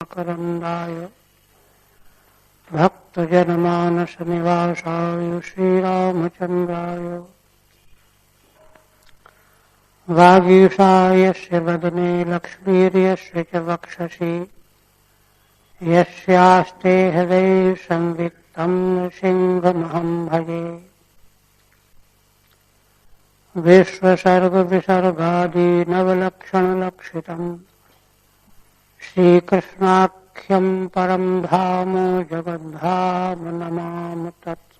करंदाय भक्तजनमानस निवासाय श्रीरामचंद्राय वागीशायस्य वदने लक्ष्मीर्यस्य च वक्षसि यस्यास्ते हृदये संवित्तं सिंहमहं भजे। विश्वसर्गविसर्गादि नवलक्षणलक्षितम् श्रीकृष्णाख्यं परं धाम जगद्धाम नमामि तत्।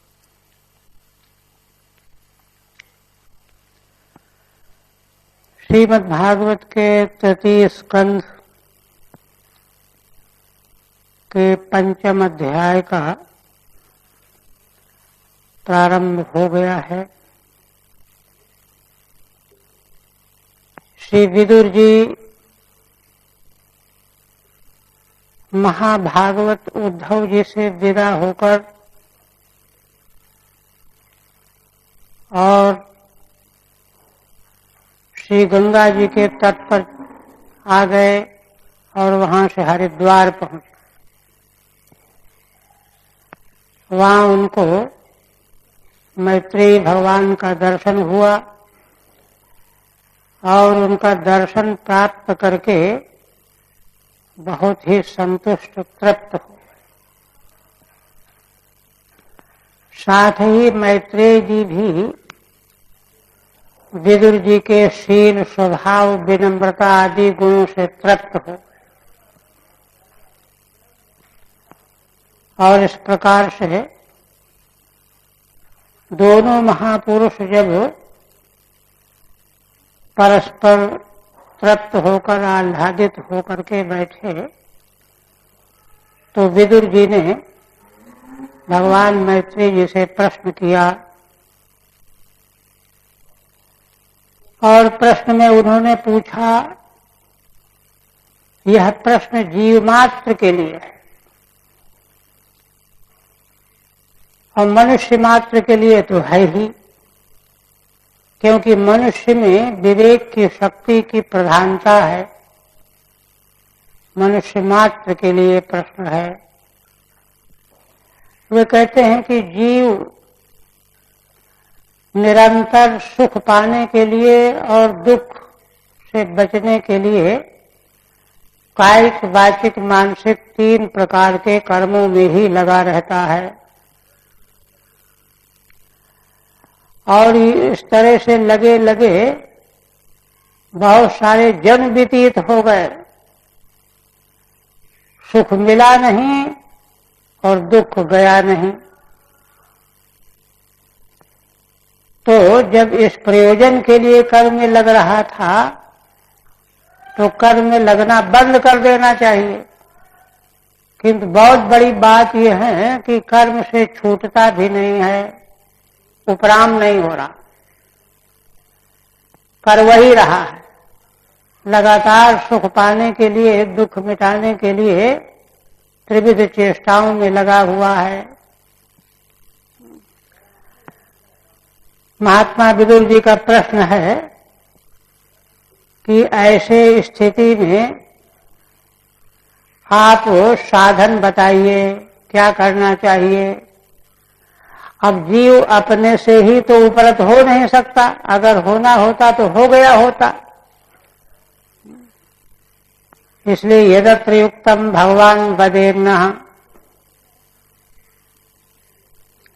श्रीमद्भागवत के तृतीय स्कंध के पंचम अध्याय का प्रारंभ हो गया है। श्री विदुर जी महाभागवत उद्धव जी से विदा होकर और श्री गंगा जी के तट पर आ गए और वहां से हरिद्वार पहुंचे। वहां उनको मैत्रेयी भगवान का दर्शन हुआ और उनका दर्शन प्राप्त करके बहुत ही संतुष्ट तृप्त हो। साथ ही मैत्रेय जी भी विदुर जी के शील, स्वभाव, विनम्रता आदि गुणों से तृप्त हो। और इस प्रकार से दोनों महापुरुष जब परस्पर तृप्त होकर आह्लादित होकर के बैठे तो विदुर जी ने भगवान मैत्रेय जी से प्रश्न किया और प्रश्न में उन्होंने पूछा, यह प्रश्न जीव मात्र के लिए है और मनुष्य मात्र के लिए तो है ही, क्योंकि मनुष्य में विवेक की शक्ति की प्रधानता है। मनुष्य मात्र के लिए प्रश्न है। वे कहते हैं कि जीव निरंतर सुख पाने के लिए और दुख से बचने के लिए कायिक, वाचिक, मानसिक 3 प्रकार के कर्मों में ही लगा रहता है। और इस तरह से लगे लगे बहुत सारे जन्म व्यतीत हो गए, सुख मिला नहीं और दुख गया नहीं। तो जब इस प्रयोजन के लिए कर्म में लग रहा था तो कर्म में लगना बंद कर देना चाहिए। किंतु बहुत बड़ी बात यह है कि कर्म से छूटता भी नहीं है, उपराम नहीं हो रहा, कर वही रहा है। लगातार सुख पाने के लिए, दुख मिटाने के लिए त्रिविध चेष्टाओं में लगा हुआ है। महात्मा विदुर जी का प्रश्न है कि ऐसे स्थिति में आप साधन बताइए, क्या करना चाहिए। अब जीव अपने से ही तो उपरत हो नहीं सकता, अगर होना होता तो हो गया होता। इसलिए यदत्र युक्तम भगवान वदेन्नः,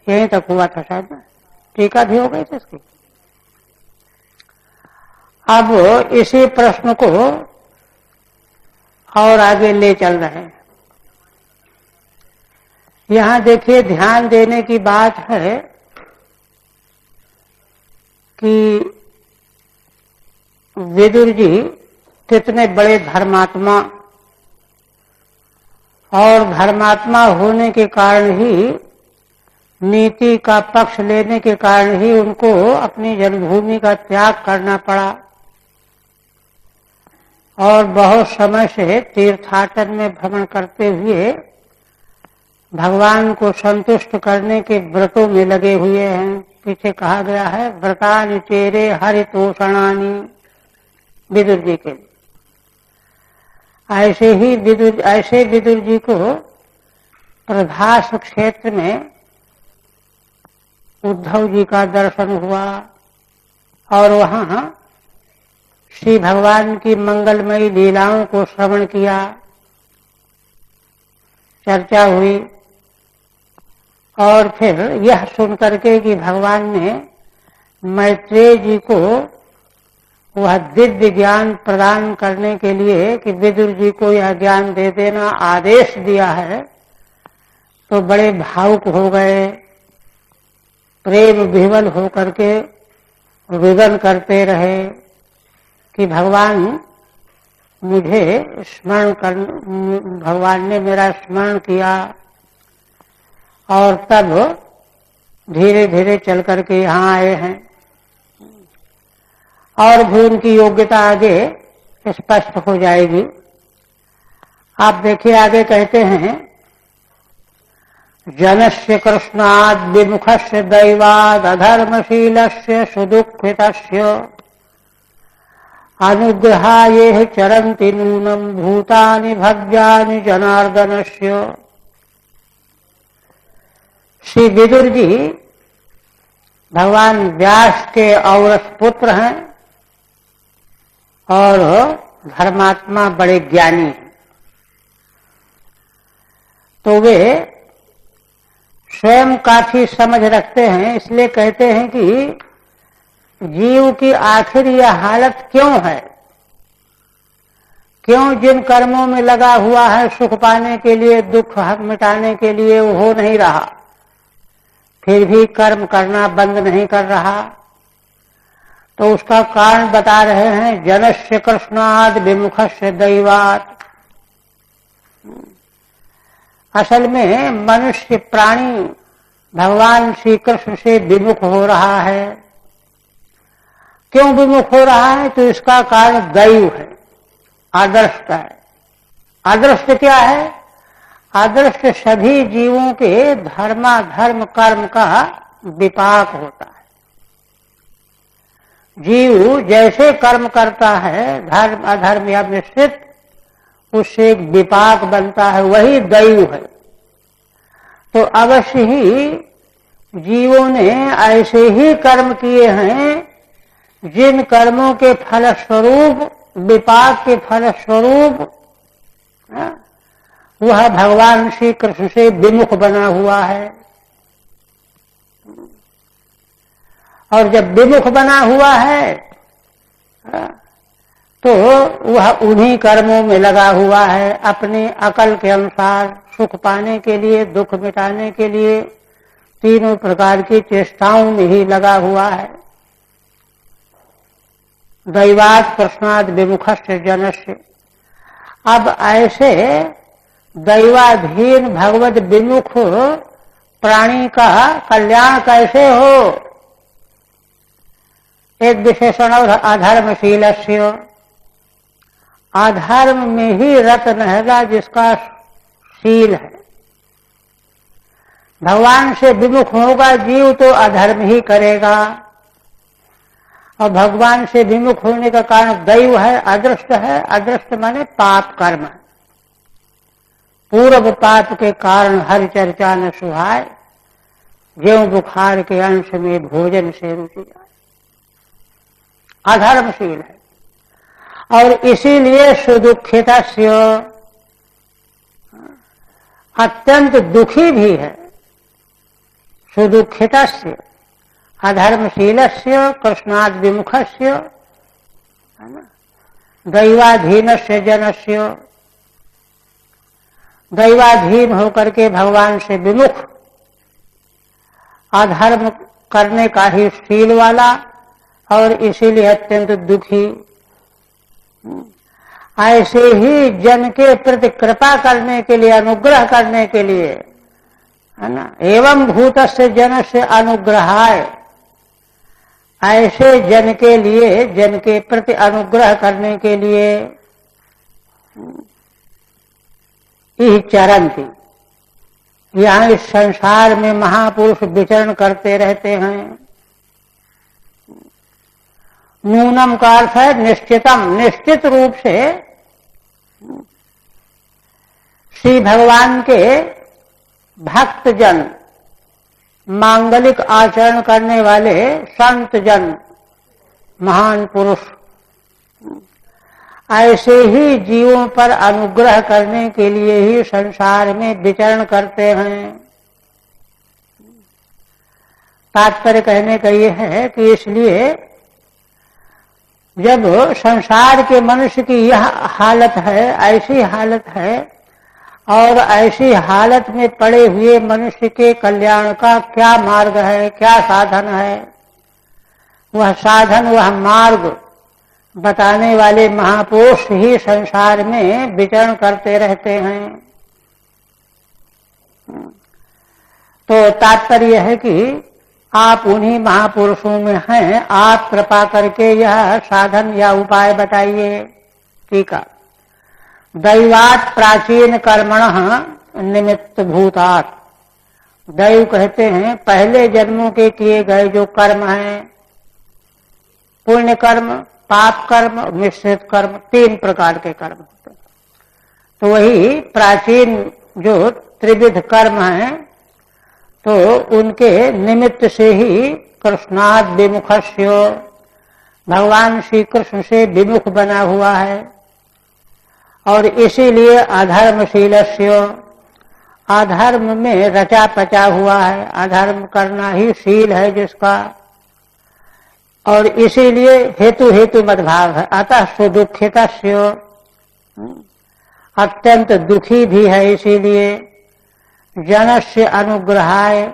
यहीं तक हुआ था शायद, टीका भी हो गई थी इसकी। अब इसी प्रश्न को और आगे ले चल रहे हैं। यहां देखिए, ध्यान देने की बात है कि विदुर जी कितने बड़े धर्मात्मा, और धर्मात्मा होने के कारण ही, नीति का पक्ष लेने के कारण ही उनको अपनी जन्मभूमि का त्याग करना पड़ा और बहुत समय से तीर्थाटन में भ्रमण करते हुए भगवान को संतुष्ट करने के व्रतों में लगे हुए हैं। पीछे कहा गया है, व्रतानि चेरे हरितोषणानि, विदुर जी के लिए। ऐसे विदुर जी को प्रभास क्षेत्र में उद्धव जी का दर्शन हुआ और वहां श्री भगवान की मंगलमयी लीलाओं को श्रवण किया, चर्चा हुई और फिर यह सुन करके कि भगवान ने मैत्रेय जी को वह दिव्य ज्ञान प्रदान करने के लिए कि विदुर जी को यह ज्ञान दे देना आदेश दिया है, तो बड़े भावुक हो गए, प्रेम विह्वल होकर के रुदन करते रहे कि भगवान मुझे स्मरण कर, भगवान ने मेरा स्मरण किया और तब धीरे धीरे चल करके यहाँ आए हैं और भी उनकी योग्यता आगे स्पष्ट हो जाएगी। आप देखिए आगे कहते हैं, जनस्य कृष्णाद विमुखस्य दैवाद अधर्मशीलस्य सुदुःखितस्य अनुग्रहाये चरन्ति नूनम भूतानि भव्यानि जनार्दनस्य। श्री विदुर जी भगवान व्यास के औरस पुत्र हैं और धर्मात्मा बड़े ज्ञानी हैं, तो वे स्वयं काफी समझ रखते हैं, इसलिए कहते हैं कि जीव की आखिर यह हालत क्यों है, क्यों जिन कर्मों में लगा हुआ है सुख पाने के लिए, दुख मिटाने के लिए, वो हो नहीं रहा, फिर भी कर्म करना बंद नहीं कर रहा। तो उसका कारण बता रहे हैं, जनस्य कृष्णाद विमुखस्य दैवात। असल में मनुष्य प्राणी भगवान श्री कृष्ण से विमुख हो रहा है। क्यों विमुख हो रहा है? तो इसका कारण दैव है, अदृष्ट है। अदृष्ट क्या है? अदृष्ट सभी जीवों के धर्माधर्म कर्म का विपाक होता है। जीव जैसे कर्म करता है, धर्म अधर्म या मिश्रित, उससे एक विपाक बनता है, वही दैव है। तो अवश्य ही जीवों ने ऐसे ही कर्म किए हैं जिन कर्मों के फलस्वरूप, विपाक के फलस्वरूप वह भगवान श्री कृष्ण से विमुख बना हुआ है। और जब विमुख बना हुआ है तो वह उन्हीं कर्मों में लगा हुआ है, अपनी अकल के अनुसार सुख पाने के लिए, दुख मिटाने के लिए, तीनों प्रकार की चेष्टाओं में ही लगा हुआ है। दैवात कृष्णाद विमुखस्य जनस्य। अब ऐसे दैवाधीन भगवत विमुख प्राणी का कल्याण कैसे हो? एक विशेषण और अधर्मशीलस्य। अधर्म में ही रत रहेगा जिसका शील है। भगवान से विमुख होगा जीव तो अधर्म ही करेगा, और भगवान से विमुख होने का कारण दैव है, अदृष्ट है। अदृष्ट माने पाप कर्म है। पूर्व पाप के कारण हर चर्चा न सुहाय, ज्यों बुखार के अंश में भोजन से रुचि जाए। अधर्मशील है और इसीलिए सुदुःखितस्य, अत्यंत दुखी भी है। सुदुःखितस्य अधर्मशीलस्य कृष्णाद विमुखस्य दैवाधीनस्य जनस्य। दैवाधीन होकर के भगवान से विमुख, अधर्म करने का ही शील वाला और इसीलिए अत्यंत दुखी। ऐसे ही जन के प्रति कृपा करने के लिए, अनुग्रह करने के लिए, है ना, एवं भूतस्य जनस्य अनुग्रहाय, ऐसे जन के लिए, जन के प्रति अनुग्रह करने के लिए इह चरन्ति। यहाँ इस संसार में महापुरुष विचरण करते रहते हैं। नूनम का अर्थ है निश्चितम, निश्चित रूप से श्री भगवान के भक्तजन, मांगलिक आचरण करने वाले संत जन, महान पुरुष ऐसे ही जीवों पर अनुग्रह करने के लिए ही संसार में विचरण करते हैं। तात्पर्य कहने का ये है कि इसलिए जब संसार के मनुष्य की यह हालत है, ऐसी हालत है, और ऐसी हालत में पड़े हुए मनुष्य के कल्याण का क्या मार्ग है, क्या साधन है, वह साधन, वह मार्ग बताने वाले महापुरुष ही संसार में विचरण करते रहते हैं। तो तात्पर्य है कि आप उन्हीं महापुरुषों में हैं, आप कृपा करके यह साधन या उपाय बताइए। ठीक है। दैवात प्राचीन कर्मणः निमित्त भूतात्। दैव कहते हैं पहले जन्मों के किए गए जो कर्म हैं, पुण्य कर्म, पाप कर्म, मिश्रित कर्म, 3 प्रकार के कर्म होते हैं। तो वही प्राचीन जो त्रिविध कर्म हैं, तो उनके निमित्त से ही कृष्णाद विमुखस्य, भगवान श्री कृष्ण से विमुख बना हुआ है, और इसीलिए अधर्मशीलस्य, अधर्म में रचा पचा हुआ है, अधर्म करना ही शील है जिसका, और इसीलिए हेतु हेतु मद्भाव है। अतः सुदुखितस्य, अत्यंत दुखी भी है, इसीलिए जनस्य अनुग्रहाय,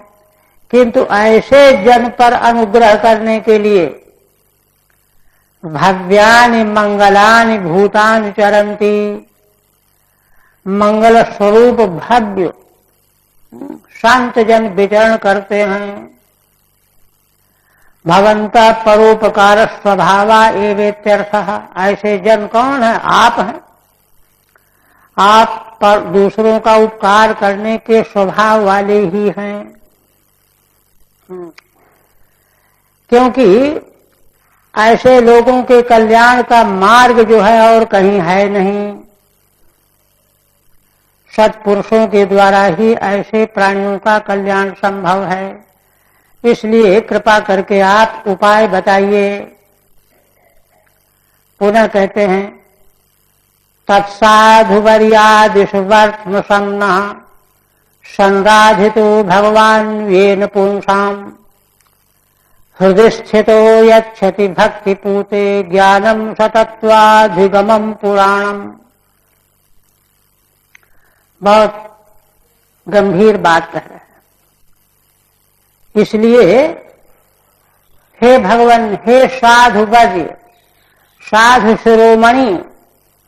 किंतु ऐसे जन पर अनुग्रह करने के लिए भव्यानि मंगलानि भूतानि चरन्ति, मंगल स्वरूप भव्य शांत जन विचरण करते हैं। भवन्तः परोपकार स्वभावा एवेत्यर्थः। ऐसे जन कौन है? आप हैं। आप पर दूसरों का उपकार करने के स्वभाव वाले ही हैं, क्योंकि ऐसे लोगों के कल्याण का मार्ग जो है और कहीं है नहीं। सत्पुरुषों के द्वारा ही ऐसे प्राणियों का कल्याण संभव है। इसलिए कृपा करके आप उपाय बताइए। पुनः कहते हैं तत्साधुवर्यादिषु वर्त्मसन्नः संराधितो भगवान येन पुंसाम् हृदय स्थितो यच्छति भक्तिपूते ज्ञानम सतत्वाधिगमम पुराणम। बहुत गंभीर बात है। इसलिए हे भगवान, हे साधु वज, साधु शिरोमणि,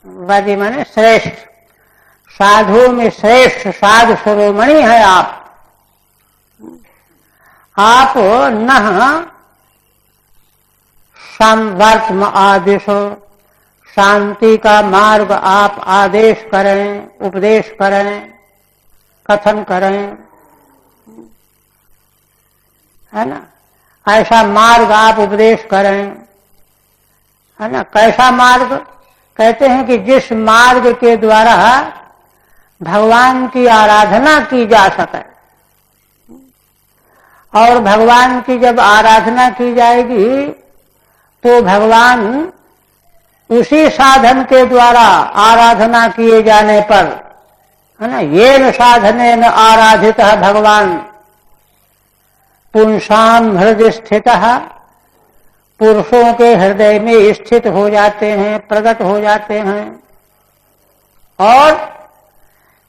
वज माने श्रेष्ठ, साधु में श्रेष्ठ साधु शिरोमणि है आप। आप न संवर्तम आदेशो, शांति का मार्ग आप आदेश करें, उपदेश करें, कथन करें, है ना। ऐसा मार्ग आप उपदेश करें, है ना। कैसा मार्ग? कहते हैं कि जिस मार्ग के द्वारा भगवान की आराधना की जा सके, और भगवान की जब आराधना की जाएगी तो भगवान उसी साधन के द्वारा आराधना किए जाने पर, है ना, येन साधनेन आराधितः भगवान पुंसाम हृदय स्थितः, पुरुषों के हृदय में स्थित हो जाते हैं, प्रकट हो जाते हैं। और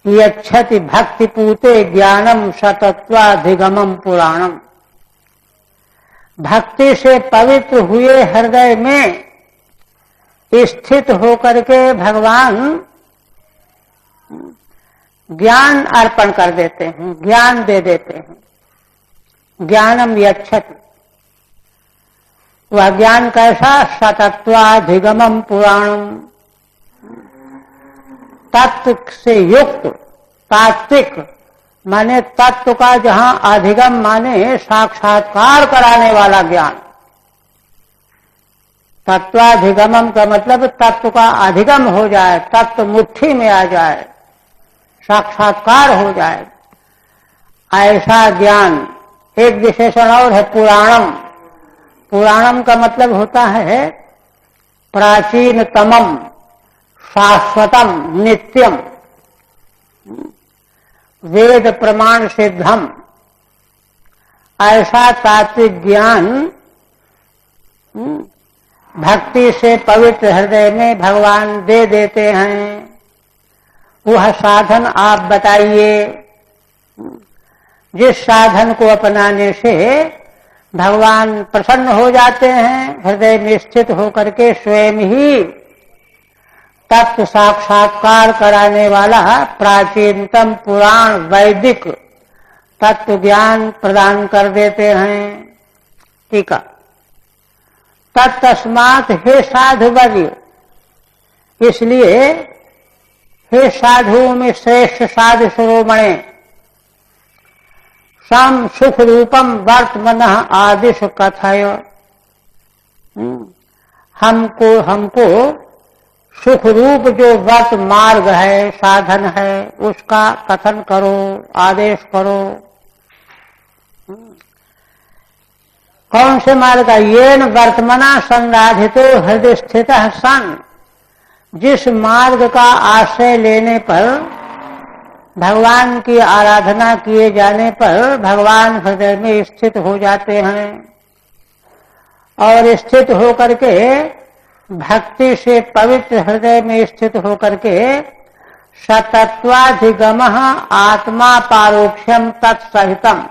यच्छति भक्ति पूते ज्ञानम सतत्वाधिगमम पुराणम, भक्ति से पवित्र हुए हृदय में स्थित होकर के भगवान ज्ञान अर्पण कर देते हैं, ज्ञान दे देते हैं। ज्ञानम यच्छति, वह ज्ञान कैसा? सतत्वाधिगमम पुराणम, तत्व से युक्त, तात्विक माने तत्व का जहां अधिगम माने साक्षात्कार कराने वाला ज्ञान। तत्वाधिगमम का मतलब तत्व का अधिगम हो जाए, तत्व मुट्ठी में आ जाए, साक्षात्कार हो जाए, ऐसा ज्ञान। एक विशेषण और है पुराणम। पुराणम का मतलब होता है प्राचीनतमम, शाश्वतम, नित्यम, वेद प्रमाण सिद्धम। ऐसा तात्विक ज्ञान भक्ति से पवित्र हृदय में भगवान दे देते हैं। वह साधन आप बताइए जिस साधन को अपनाने से भगवान प्रसन्न हो जाते हैं, हृदय में स्थित होकर के स्वयं ही तत्व साक्षात्कार कराने वाला प्राचीनतम पुराण वैदिक तत्व ज्ञान प्रदान कर देते हैं। ठीक है। तत्तस्मात् हे साधु वर्य, इसलिए हे साधुओं में श्रेष्ठ साधु शिरोमणे, सम सुख रूपम वर्तमनः आदिश कथय। हमको सुख रूप जो वर्त मार्ग है, साधन है, उसका कथन करो, आदेश करो। कौन से मार्ग का? येन वर्तमना संराधितो हृदय स्थित सन। जिस मार्ग का आश्रय लेने पर, भगवान की आराधना किए जाने पर भगवान हृदय में स्थित हो जाते हैं और स्थित होकर के भक्ति से पवित्र हृदय में स्थित होकर के सतत्वाधिगम आत्मा पारोक्षम तत्सहितम।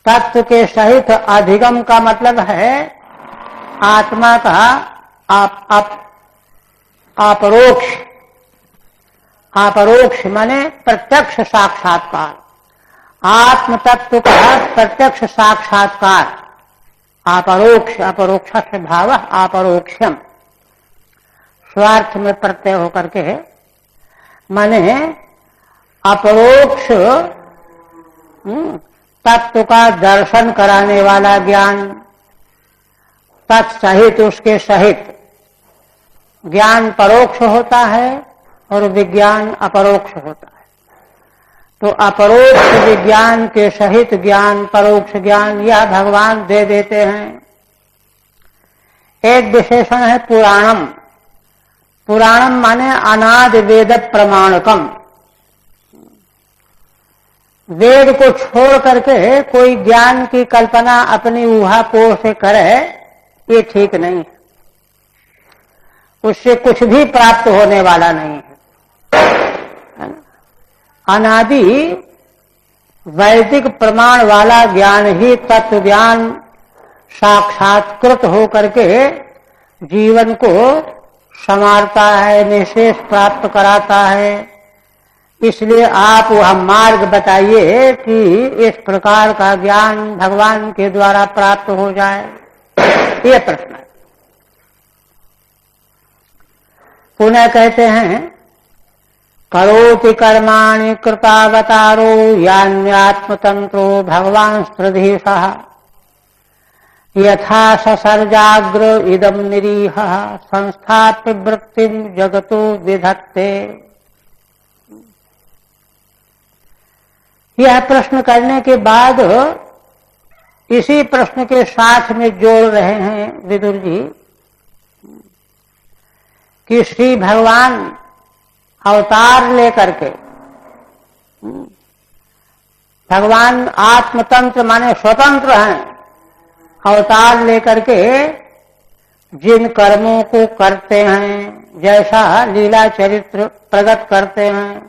तत्व के सहित अधिगम का मतलब है आत्मा का अपरोक्ष। अपरोक्ष माने प्रत्यक्ष साक्षात्कार, आत्म तत्व का प्रत्यक्ष साक्षात्कार। अपरोक्ष, अपरोक्ष से भाव अपरोक्षम, स्वार्थ में प्रत्यय होकर के माने अपरोक्ष तत्व का दर्शन कराने वाला ज्ञान। तत्सहित, उसके सहित। ज्ञान परोक्ष होता है और विज्ञान अपरोक्ष होता है। तो अपरोक्ष विज्ञान के सहित ज्ञान, परोक्ष ज्ञान, यह भगवान दे देते हैं। एक विशेषण है पुराणम। पुराणम माने अनादि वेद प्रमाणकम। वेद को छोड़ करके कोई ज्ञान की कल्पना अपनी ऊहापोह से करे, ये ठीक नहीं है। उससे कुछ भी प्राप्त होने वाला नहीं है। अनादि वैदिक प्रमाण वाला ज्ञान ही तत्व ज्ञान साक्षात्कृत होकर के जीवन को संवारता है, निशेष प्राप्त कराता है। इसलिए आप वह मार्ग बताइए कि इस प्रकार का ज्ञान भगवान के द्वारा प्राप्त हो जाए। ये प्रश्न है। पुनः कहते हैं करोति कर्माणि कृतावतारो यान्यात्मतंत्रो भगवान स्त्रधीशः यथा ससर्जाग्र इदम निरीह संस्थाप्य वृत्तिम जगतो विधत्ते। यह प्रश्न करने के बाद इसी प्रश्न के साथ में जोड़ रहे हैं विदुर जी कि श्री भगवान अवतार लेकर के, भगवान आत्मतंत्र माने स्वतंत्र हैं, अवतार लेकर के जिन कर्मों को करते हैं, जैसा लीला चरित्र प्रकट करते हैं।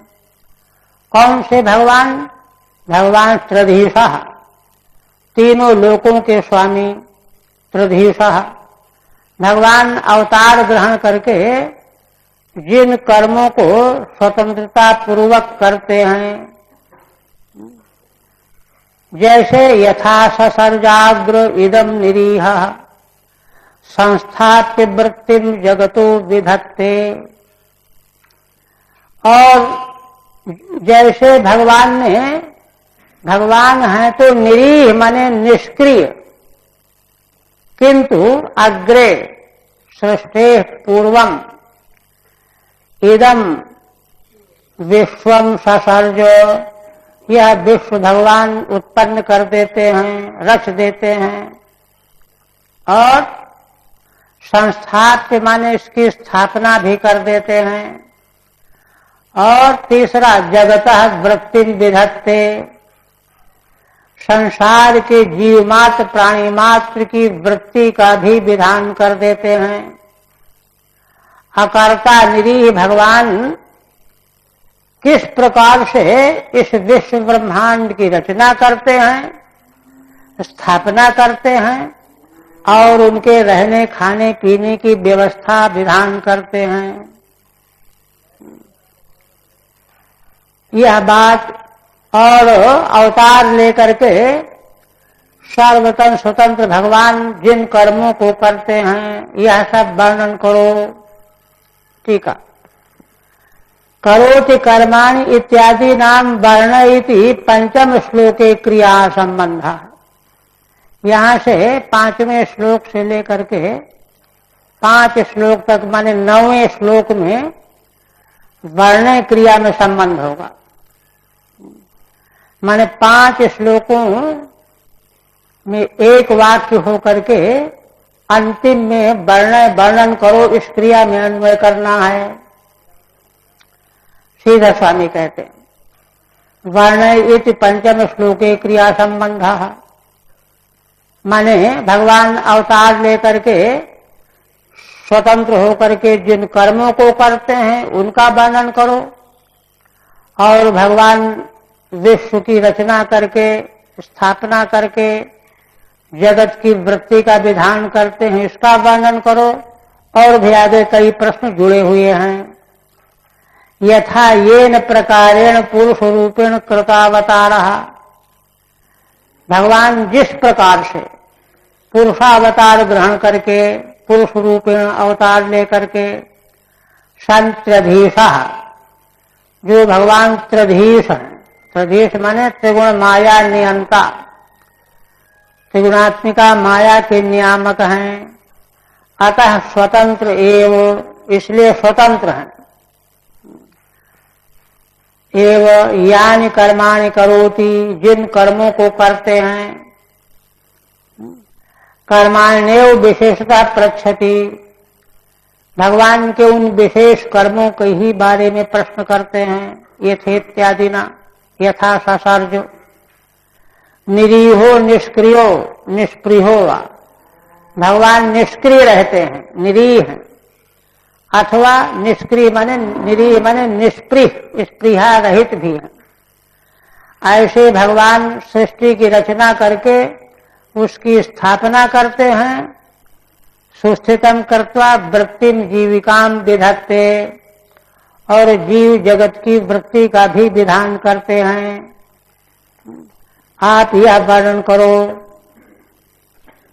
कौन से भगवान? भगवान त्रिधीशः, तीनों लोकों के स्वामी त्रिधीशः। भगवान अवतार ग्रहण करके जिन कर्मों को स्वतंत्रता पूर्वक करते हैं, जैसे यथा ससर्जाग्र इदम निरीह संस्थाप्य वृत्तिम जगतो विधत्ते। और जैसे भगवान है तो निरीह माने निष्क्रिय, किंतु अग्रे सृष्टे पूर्वम इदम विश्वम ससर्ज, यह विश्व भगवान उत्पन्न कर देते हैं, रच देते हैं। और संस्थाप्य माने इसकी स्थापना भी कर देते हैं। और तीसरा जगतः वृत्तिम विधत्ते, संसार के जीव मात्र प्राणी मात्र की वृत्ति का भी विधान कर देते हैं। अकर्ता निरीह भगवान किस प्रकार से इस विश्व ब्रह्मांड की रचना करते हैं, स्थापना करते हैं और उनके रहने खाने पीने की व्यवस्था विधान करते हैं। यह बात और अवतार लेकर के सर्वतन स्वतंत्र भगवान जिन कर्मों को करते हैं, यह सब वर्णन करो। ठीक है। करोति कर्माणि इत्यादि नाम वर्णयति पंचम श्लोके क्रिया संबंध। यहां से 5वें श्लोक से लेकर के 5 श्लोक तक माने 9वें श्लोक में वर्णय क्रिया में संबंध होगा। माने 5 श्लोकों में एक वाक्य होकर के अंतिम में वर्णन करो, इस क्रिया में अन्वय करना है। सीधा स्वामी कहते हैं वर्णयति पंचम श्लोके क्रिया संबंध। माने भगवान अवतार लेकर के स्वतंत्र होकर के जिन कर्मों को करते हैं उनका वर्णन करो, और भगवान विश्व की रचना करके स्थापना करके जगत की वृत्ति का विधान करते हैं, इसका वर्णन करो। और भी आगे कई प्रश्न जुड़े हुए हैं। यथा येन प्रकारेण पुरुष रूपेण कृतावतारः, भगवान जिस प्रकार से पुरुषावतार ग्रहण करके पुरुष रूपेण अवतार लेकर के संत्रधीशः, जो भगवान त्रधीश हैं, त्रधीश माने त्रिगुण माया नियंता, त्रिगुणात्मिका माया के नियामक हैं। अतः स्वतंत्र एवं, इसलिए स्वतंत्र हैं। एवं यानि कर्माणि करोति, जिन कर्मों को करते हैं। कर्माण्येव विशेषता पृच्छति, भगवान के उन विशेष कर्मों के ही बारे में प्रश्न करते हैं। यथेत्यादि ना, यथा ससर्ज, निरीहो निष्क्रियो निष्प्रियो वा, भगवान निष्क्रिय रहते हैं, निरीह हैं। अथवा निष्क्रिय माने निरीह माने निष्प्रिय, स्पृहा रहित भी है। ऐसे भगवान सृष्टि की रचना करके उसकी स्थापना करते हैं। सुस्थितम कृत्वा वृत्तिम जीविकाम विधत्ते, और जीव जगत की वृत्ति का भी विधान करते हैं। आप यह वर्णन करो,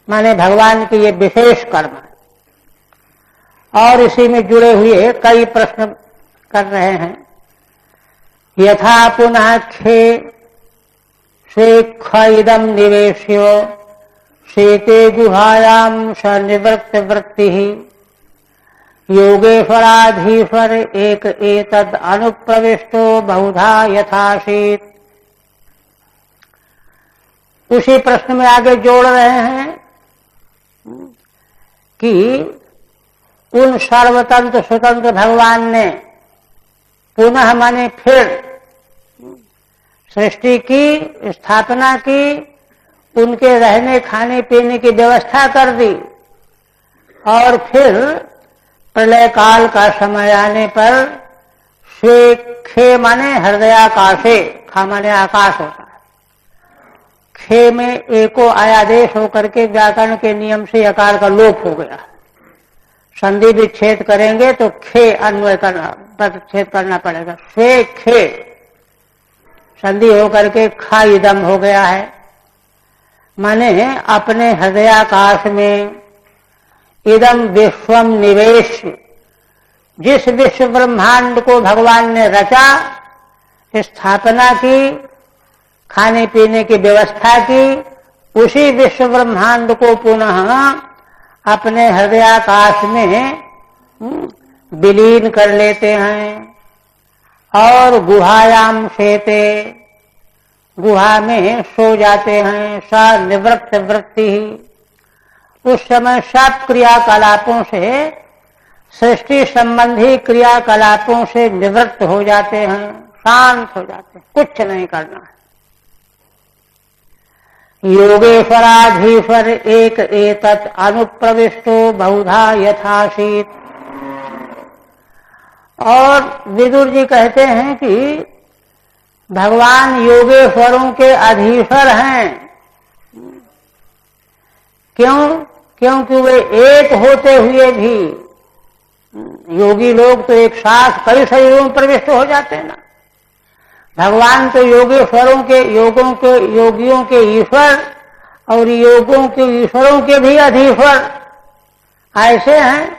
माने भगवान के ये विशेष कर्म है। और इसी में जुड़े हुए कई प्रश्न कर रहे हैं। यथा पुनः खे स्वेक्ष इदम निवेश्यो शेते गुहायाम सनिवृत्त वृत्ति योगेश्वराधीश्वर एक एतद अनुप्रविष्टो बहुधा यथाशीत। उसी प्रश्न में आगे जोड़ रहे हैं कि उन सर्वतंत्र स्वतंत्र भगवान ने पुनः माने फिर सृष्टि की, स्थापना की, उनके रहने खाने पीने की व्यवस्था कर दी, और फिर प्रलय काल का समय आने पर स्वे खे माने हृदयाकाशे, खा माने आकाश होता है, खे में एको आयादेश होकर के व्याकरण के नियम से आकार का लोप हो गया। संधि विच्छेद करेंगे तो खे अन्वय करना, प्रतिच्छेद करना पड़ेगा। स्वे खे संधि होकर के खा इदम हो गया है। माने अपने हृदयाकाश में इदम विश्वम निवेश, जिस विश्व ब्रह्मांड को भगवान ने रचा, स्थापना की, खाने पीने की व्यवस्था की, उसी विश्व ब्रह्मांड को पुनः अपने हृदयाकाश में विलीन कर लेते हैं। और गुहायाम शेते, गुहा में सो जाते हैं। स निवृत्त वृत्ति, उस समय सब क्रियाकलापों से, सृष्टि संबंधी क्रियाकलापों से निवृत्त हो जाते हैं, शांत हो जाते हैं, कुछ नहीं करना है। योगेश्वराधीश्वर एक एतत् अनुप्रविष्टो बहुधा यथासीत। और विदुर जी कहते हैं कि भगवान योगेश्वरों के अधीश्वर हैं। क्यों? क्योंकि वे एक होते हुए भी, योगी लोग तो एक साथ कई शरीरों में प्रविष्ट हो जाते हैं ना। भगवान तो योगेश्वरों के, योगियों के ईश्वर और योगों के ईश्वरों के भी अधीश्वर ऐसे हैं।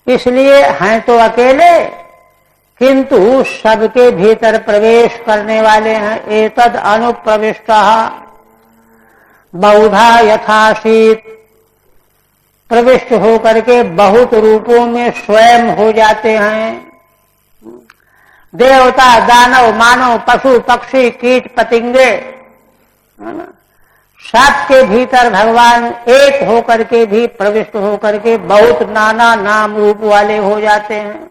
इसलिए हैं तो अकेले, किंतु सबके भीतर प्रवेश करने वाले हैं। एतद अनुप्रविष्टः बहुधा यथासीत, प्रविष्ट होकर के बहुत रूपों में स्वयं हो जाते हैं। देवता, दानव, मानव, पशु, पक्षी, कीट, पतिंगे, सबके भीतर भगवान एक होकर के भी, प्रविष्ट होकर के बहुत नाना नाम रूप वाले हो जाते हैं।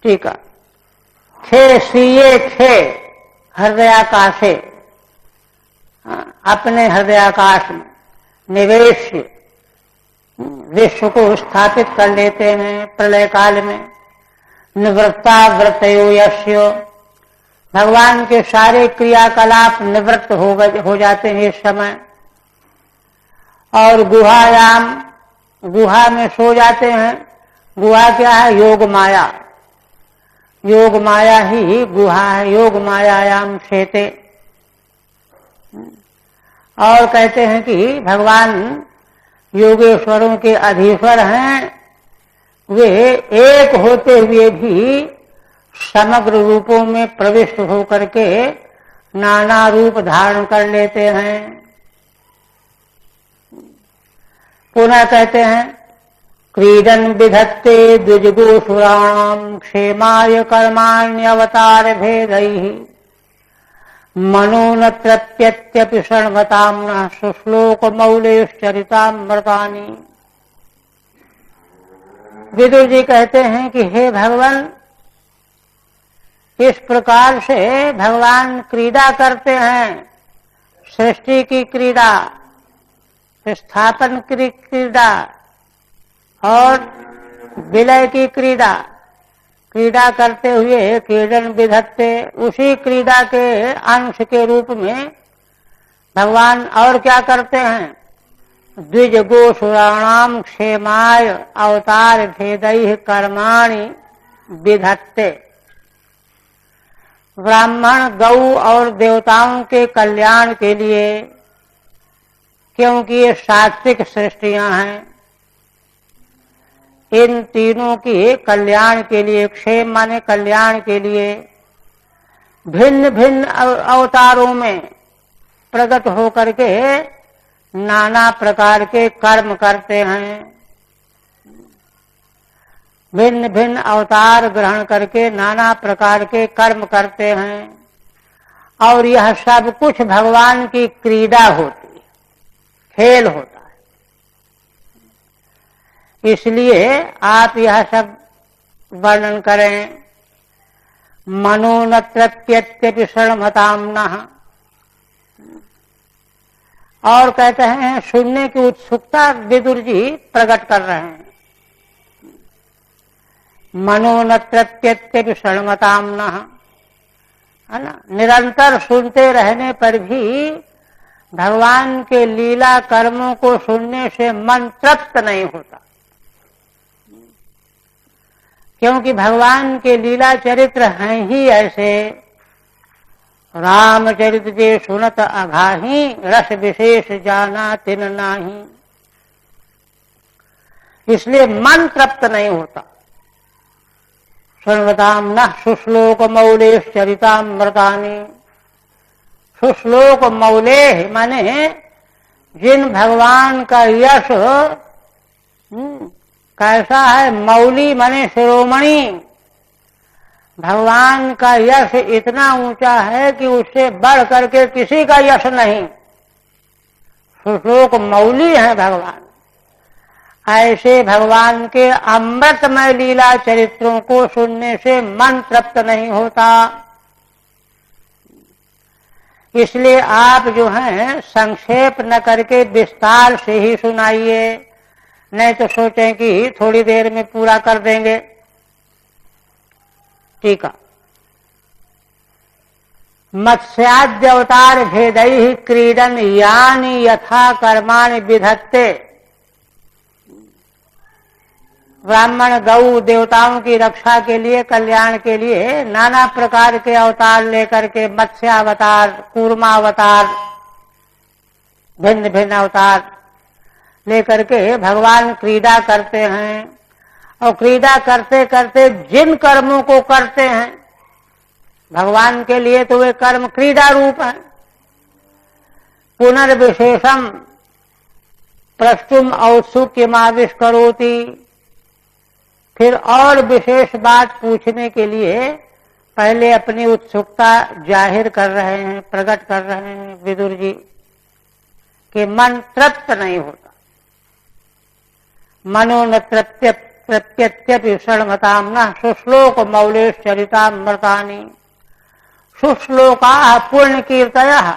ठीक है। खे सीए खे हृदयाकाशे, अपने हृदयाकाश में निवेश विश्व को स्थापित कर लेते हैं। प्रलय काल में निवृत्ता व्रतयो यस्य, भगवान के सारे क्रियाकलाप निवृत्त हो जाते हैं इस समय। और गुहायाम, गुहा में सो जाते हैं। गुहा क्या है? योग माया, योग माया ही गुहा है। योग मायायाम शेते। और कहते हैं कि भगवान योगेश्वरों के अधीश्वर हैं। वे एक होते हुए भी समग्र रूपों में प्रविष्ट होकर के नाना रूप धारण कर लेते हैं। पुनः कहते हैं क्रीडन विधत्ते द्विजगोसुराणाम क्षेमाय कर्माण्यवतार भेदैः मनो न तृप्यत्यपि शृण्वताम् न सुश्लोक मौलेश्चरितामृतानि। विदुर जी कहते हैं कि हे भगवान, इस प्रकार से भगवान क्रीड़ा करते हैं। सृष्टि की क्रीड़ा, स्थापन की क्रीड़ा और विलय की क्रीड़ा, क्रीड़ा करते हुए क्रीडन विधत्ते, उसी क्रीड़ा के अंश के रूप में भगवान और क्या करते हैं? द्विज गोसुराणाम क्षेमाय अवतार भेदैः कर्माणि विधत्ते, ब्राह्मण, गौ और देवताओं के कल्याण के लिए, क्योंकि ये सात्विक सृष्टियां हैं, इन तीनों के कल्याण के लिए, क्षेम माने कल्याण के लिए भिन्न भिन्न अवतारों में प्रकट होकर के नाना प्रकार के कर्म करते हैं। भिन्न भिन्न अवतार ग्रहण करके नाना प्रकार के कर्म करते हैं। और यह सब कुछ भगवान की क्रीड़ा होती है, खेल होता है। इसलिए आप यह सब वर्णन करें। मनो न तृप्यत्यपि शृण्वताम् नः, और कहते हैं सुनने की उत्सुकता विदुर जी प्रकट कर रहे हैं। मनो न तृप्यत्यपि शृण्वताम् नः, है ना। निरंतर सुनते रहने पर भी भगवान के लीला कर्मों को सुनने से मन तृप्त नहीं होता, क्योंकि भगवान के लीला चरित्र हैं ही ऐसे। रामचरित जे सुनत अघाही, रस विशेष जाना तिन नाही। इसलिए मन तृप्त नहीं होता। शृण्वताम् नः सुश्लोक मौलेश्चरितामृतानि। सुश्लोक मौलेः माने जिन भगवान का यश कैसा है? मौली माने शिरोमणि, भगवान का यश इतना ऊंचा है कि उससे बढ़ करके किसी का यश नहीं। सुश्लोक मौली है भगवान। ऐसे भगवान के अमृतमय लीला चरित्रों को सुनने से मन तृप्त नहीं होता। इसलिए आप जो हैं संक्षेप न करके विस्तार से ही सुनाइए, नहीं तो सोचें कि थोड़ी देर में पूरा कर देंगे। ठीक है। मत्स्याद्य अवतार भेदैः क्रीडन यानि यथा कर्माणि विधत्ते। ब्राह्मण गौ देवताओं की रक्षा के लिए, कल्याण के लिए नाना प्रकार के अवतार लेकर के, मत्स्यावतार, कूर्मावतार, भिन्न भिन्न अवतार लेकर के भगवान क्रीड़ा करते हैं। और क्रीड़ा करते करते जिन कर्मों को करते हैं भगवान के लिए, तो वे कर्म क्रीड़ा रूप है। पुनर्विशेषम प्रष्टुम औत्सुक्यमाविष्करोति। फिर और विशेष बात पूछने के लिए पहले अपनी उत्सुकता जाहिर कर रहे हैं, प्रकट कर रहे हैं विदुर जी कि मन तृप्त नहीं होता। मनो न तृप्यत्यपि षण्मतां न सुश्लोक मौलेश्चरितामृतानि। सुश्लोका पुण्य कीर्तयः।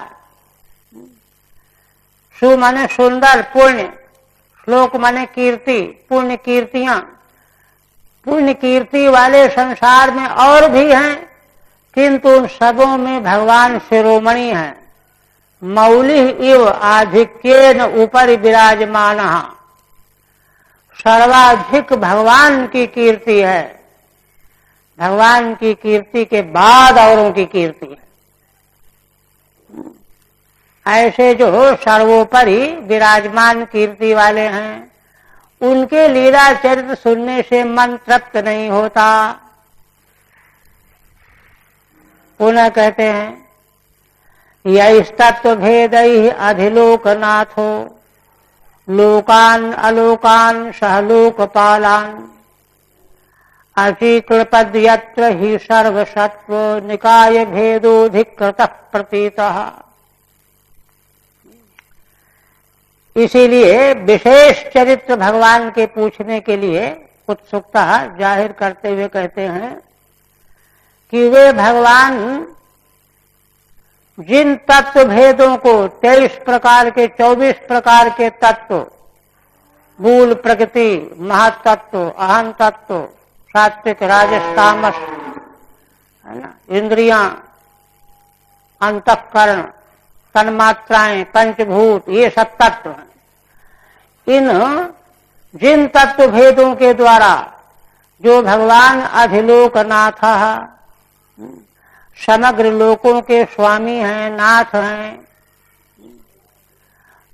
सु माने सुंदर, पुण्य, श्लोक माने कीर्ति, पुण्य कीर्तियां। पुण्य कीर्ति वाले संसार में और भी हैं, किंतु उन सबों में भगवान शिरोमणि हैं। मौलि इव आधिक्येन ऊपर विराजमानः। सर्वाधिक भगवान की कीर्ति है। भगवान की कीर्ति के बाद औरों की कीर्ति है। ऐसे जो सर्वोपरि विराजमान कीर्ति वाले हैं, उनके लीला चरित्र सुनने से मन तृप्त नहीं होता। पुनः कहते हैं यस्तत्व भेदैः अधिलोकनाथो लोकान अलोकान सहलोकपालान अचीकृपद यत्र हि सर्वसत्व निकाय भेदोधिकृतः प्रतीतः। इसीलिए विशेष चरित्र भगवान के पूछने के लिए उत्सुकता जाहिर करते हुए कहते हैं कि वे भगवान जिन तत्व भेदों को 23 प्रकार के 24 प्रकार के तत्व, मूल प्रकृति, महतत्व, अहम तत्व, सात्विक राजस तामस, है ना, इंद्रियां, अंतःकरण, तन्मात्राएं, पंचभूत, ये सब तत्व हैं। इन जिन तत्व भेदों के द्वारा जो भगवान अधिलोकनाथ समग्र लोकों के स्वामी हैं, नाथ हैं,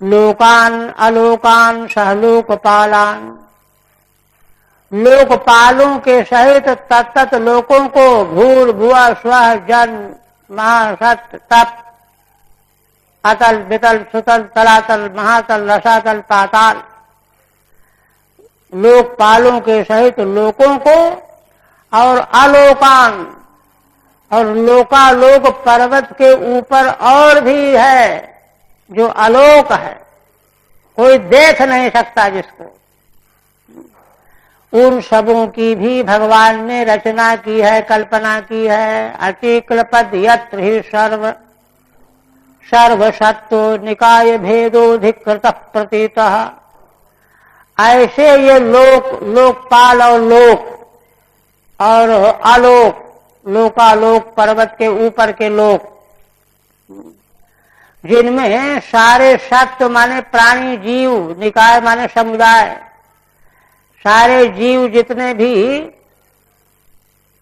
लोकान अलोकान सहलोकपालान, लोकपालों के सहित तत्त लोकों को भूर्भुवा स्वः जन महासत तप अतल वितल सुतल तलातल महातल रसातल पाताल, लोकपालों के सहित लोकों को, और अलोकान, और लोकालोक पर्वत के ऊपर और भी है जो आलोक है, कोई देख नहीं सकता जिसको, उन सबों की भी भगवान ने रचना की है, कल्पना की है। अतिक्लपद यत्र ही सर्वसत्व निकाय भेदोधिकृत प्रतीतः। ऐसे ये लोकपाल और लोक और आलोक, लोकालोक पर्वत के ऊपर के लोक, जिनमें सारे सत्व माने प्राणी जीव, निकाय माने समुदाय, सारे जीव जितने भी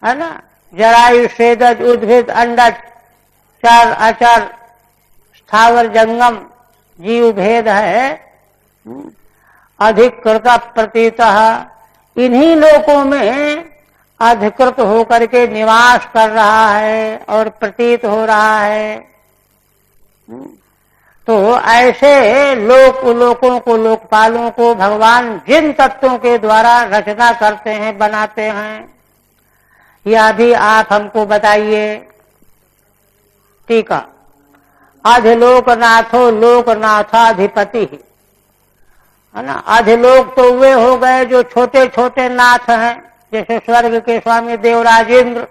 है ना, जरायु स्वेदज उद्भिद अंडज चर अचर स्थावर जंगम जीव भेद है, अधिकृत प्रतीतः। इन्हीं लोकों में अधिकृत होकर के निवास कर रहा है और प्रतीत हो रहा है। तो ऐसे लोकों को, लोकपालों को भगवान जिन तत्वों के द्वारा रचना करते हैं, बनाते हैं, यह भी आप हमको बताइए। टीका, अधिलोकनाथो लोकनाथाधिपति, है ना। अधिलोक तो वे हो गए जो छोटे छोटे नाथ हैं, जैसे स्वर्ग के स्वामी देवराजेंद्र,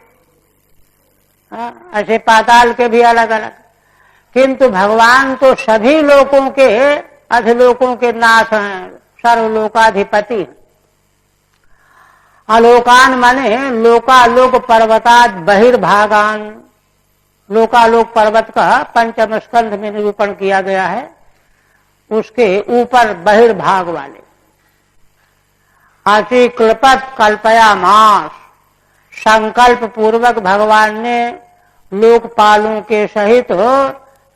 ऐसे पाताल के भी अलग अलग। किंतु भगवान तो सभी लोकों के, अधिलोकों के नाथ हैं, सर्वलोकाधिपति। अलोकान माने लोकालोक पर्वताद बहिर्भागान, लोकालोक पर्वत का पंचम स्कंध में निरूपण किया गया है, उसके ऊपर बहिर्भाग वाले। अचिक्लपत कल्पयामास, संकल्प पूर्वक भगवान ने लोकपालों के सहित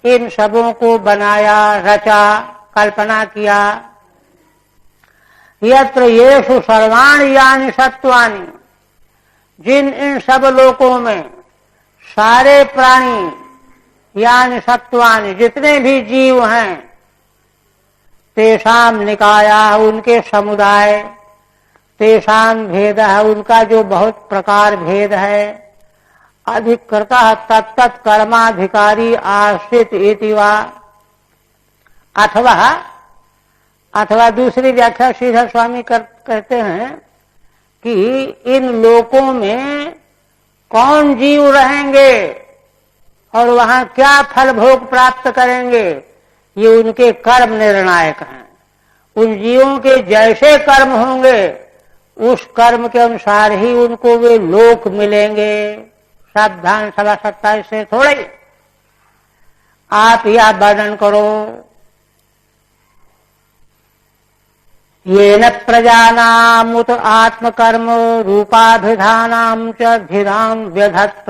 इन सबों को बनाया, रचा, कल्पना किया। यत्र येषु सर्वाणि यानि सत्वानि, जिन इन सब लोकों में सारे प्राणी, यानि सत्वानि, जितने भी जीव हैं, तेषाम निकाया, उनके समुदाय, तेषाम भेद है, उनका जो बहुत प्रकार भेद है, अधिकृतः तत्तत् कर्माधिकारी आश्रित इति वा। अथवा दूसरी व्याख्या श्रीधर स्वामी कहते हैं कि इन लोकों में कौन जीव रहेंगे और वहां क्या फल भोग प्राप्त करेंगे, ये उनके कर्म निर्णायक हैं। उन जीवों के जैसे कर्म होंगे, उस कर्म के अनुसार ही उनको वे लोक मिलेंगे। सावधान, 27 से थोड़े आप यह वर्णन करो। येन प्रजानामुत आत्मकर्म रूपाभिधानां च धिरां व्यधत्त,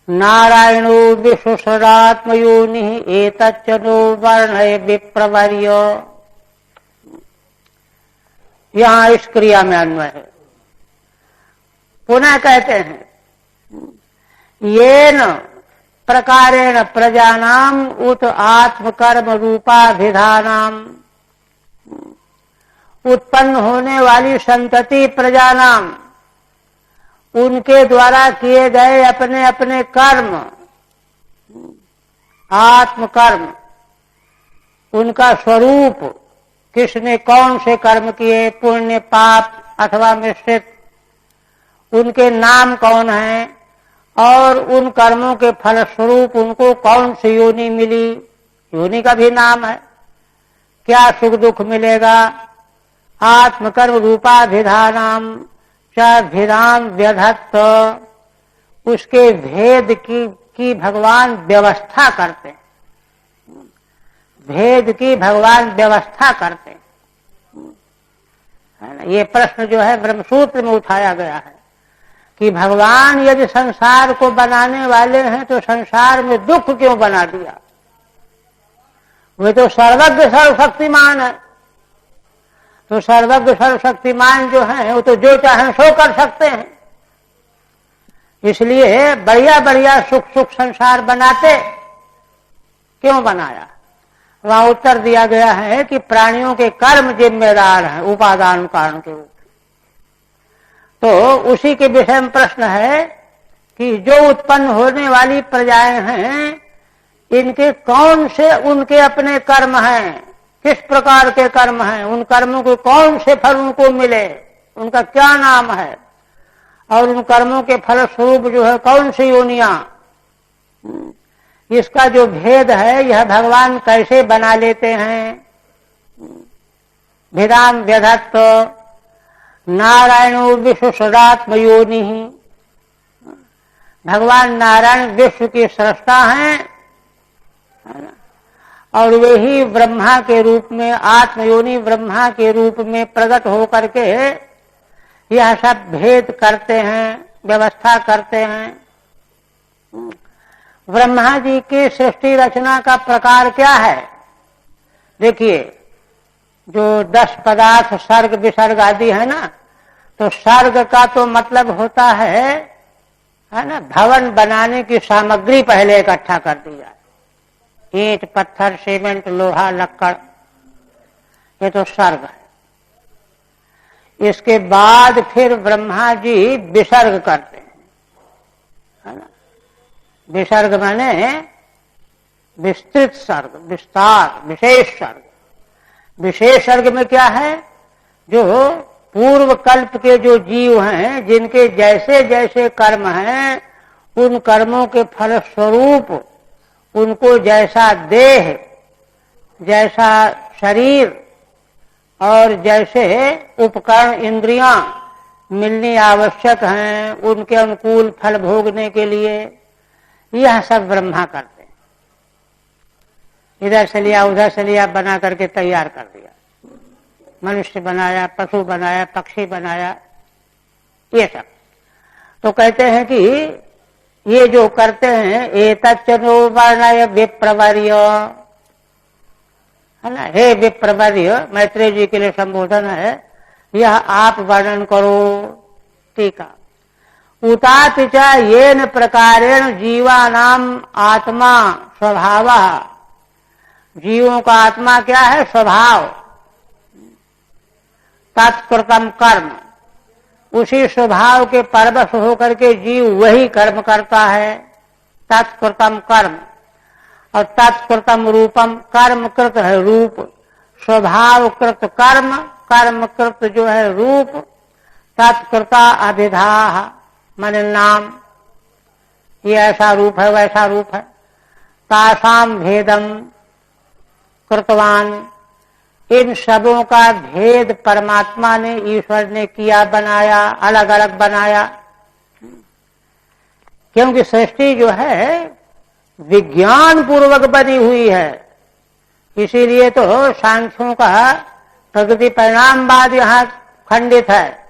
नारायणो विश्वसदात्मयोनिः एतच्च नो वर्णय विप्रवर्य। यहां इस क्रिया में अन्वय है। पुनः कहते हैं, येन प्रकारेण प्रजानाम उत आत्मकर्म रूपाभिधानाम, उत्पन्न होने वाली संतति प्रजानाम, उनके द्वारा किए गए अपने अपने कर्म, आत्मकर्म, उनका स्वरूप, किसने कौन से कर्म किए, पुण्य पाप अथवा मिश्रित, उनके नाम कौन हैं और उन कर्मों के फल स्वरूप उनको कौन सी योनि मिली, योनि का भी नाम है, क्या सुख दुख मिलेगा। आत्मकर्म रूपाभिधानाम च धिरां व्यधत्त, उसके भेद की भगवान व्यवस्था करते हैं, भेद की भगवान व्यवस्था करते हैं। ये प्रश्न जो है ब्रह्मसूत्र में उठाया गया है कि भगवान यदि संसार को बनाने वाले हैं तो संसार में दुख क्यों बना दिया। वे तो सर्वज्ञ सर्वशक्तिमान है, तो सर्वज्ञ सर्वशक्तिमान जो है वो तो जो चाहे सो कर सकते हैं, इसलिए बढ़िया बढ़िया सुख सुख संसार बनाते क्यों बनाया। वहां उत्तर दिया गया है कि प्राणियों के कर्म जिम्मेदार हैं उपादान कारण के रूप। तो उसी के विषय में प्रश्न है कि जो उत्पन्न होने वाली प्रजाएं हैं, इनके कौन से उनके अपने कर्म हैं, किस प्रकार के कर्म हैं, उन कर्मों के कौन से फल उनको मिले, उनका क्या नाम है, और उन कर्मों के फल स्वरूप जो है कौन सी योनियां, इसका जो भेद है यह भगवान कैसे बना लेते हैं। धिरां व्यधत्त, नारायणो विश्व सदात्म योनि, भगवान नारायण विश्व के सृष्टा हैं और वे ही ब्रह्मा के रूप में, आत्मयोनि ब्रह्मा के रूप में प्रकट होकर के यह सब भेद करते हैं, व्यवस्था करते हैं। ब्रह्मा जी की सृष्टि रचना का प्रकार क्या है। देखिए, जो 10 पदार्थ सर्ग विसर्ग आदि है ना, तो सर्ग का तो मतलब होता है ना, भवन बनाने की सामग्री पहले इकट्ठा कर दी जाए, ईंट पत्थर सीमेंट लोहा लक्कड़, ये तो सर्ग है। इसके बाद फिर ब्रह्मा जी विसर्ग करते हैं, है ना। विसर्ग माने विस्तृत सर्ग, विस्तार, विशेष सर्ग। विशेष सर्ग में क्या है, जो पूर्व कल्प के जो जीव हैं, जिनके जैसे जैसे कर्म हैं, उन कर्मों के फल स्वरूप उनको जैसा देह, जैसा शरीर और जैसे उपकरण इंद्रियां मिलनी आवश्यक हैं, उनके अनुकूल फल भोगने के लिए, यह सब ब्रह्मा करते हैं। इधर से लिया उधर से लिया, बना करके तैयार कर दिया। मनुष्य बनाया, पशु बनाया, पक्षी बनाया, ये सब। तो कहते हैं कि ये जो करते हैं, एतच्चनो वर्णय विप्रवर्य, है ना। हे विप्रवर्य, मैत्रेय जी के लिए संबोधन है, यह आप वर्णन करो। टीका, उतापि च येन प्रकारेण जीवानाम आत्मा स्वभावः, जीवों का आत्मा क्या है, स्वभाव। तत्कृतम कर्म, उसी स्वभाव के परवश होकर के जीव वही कर्म करता है, तत्कृतम कर्म। और तत्कृतम रूपम, कर्म कृत है रूप, स्वभाव कृत कर्म, कर्म कृत जो है रूप। तत्कृता अभिधा माने नाम, ये ऐसा रूप है वैसा रूप है। तासाम भेदम कृतवान, इन सबों का भेद परमात्मा ने, ईश्वर ने किया, बनाया, अलग अलग बनाया। क्योंकि सृष्टि जो है विज्ञान पूर्वक बनी हुई है, इसीलिए तो सांख्यों का प्रकृति परिणामवाद यहाँ खंडित है,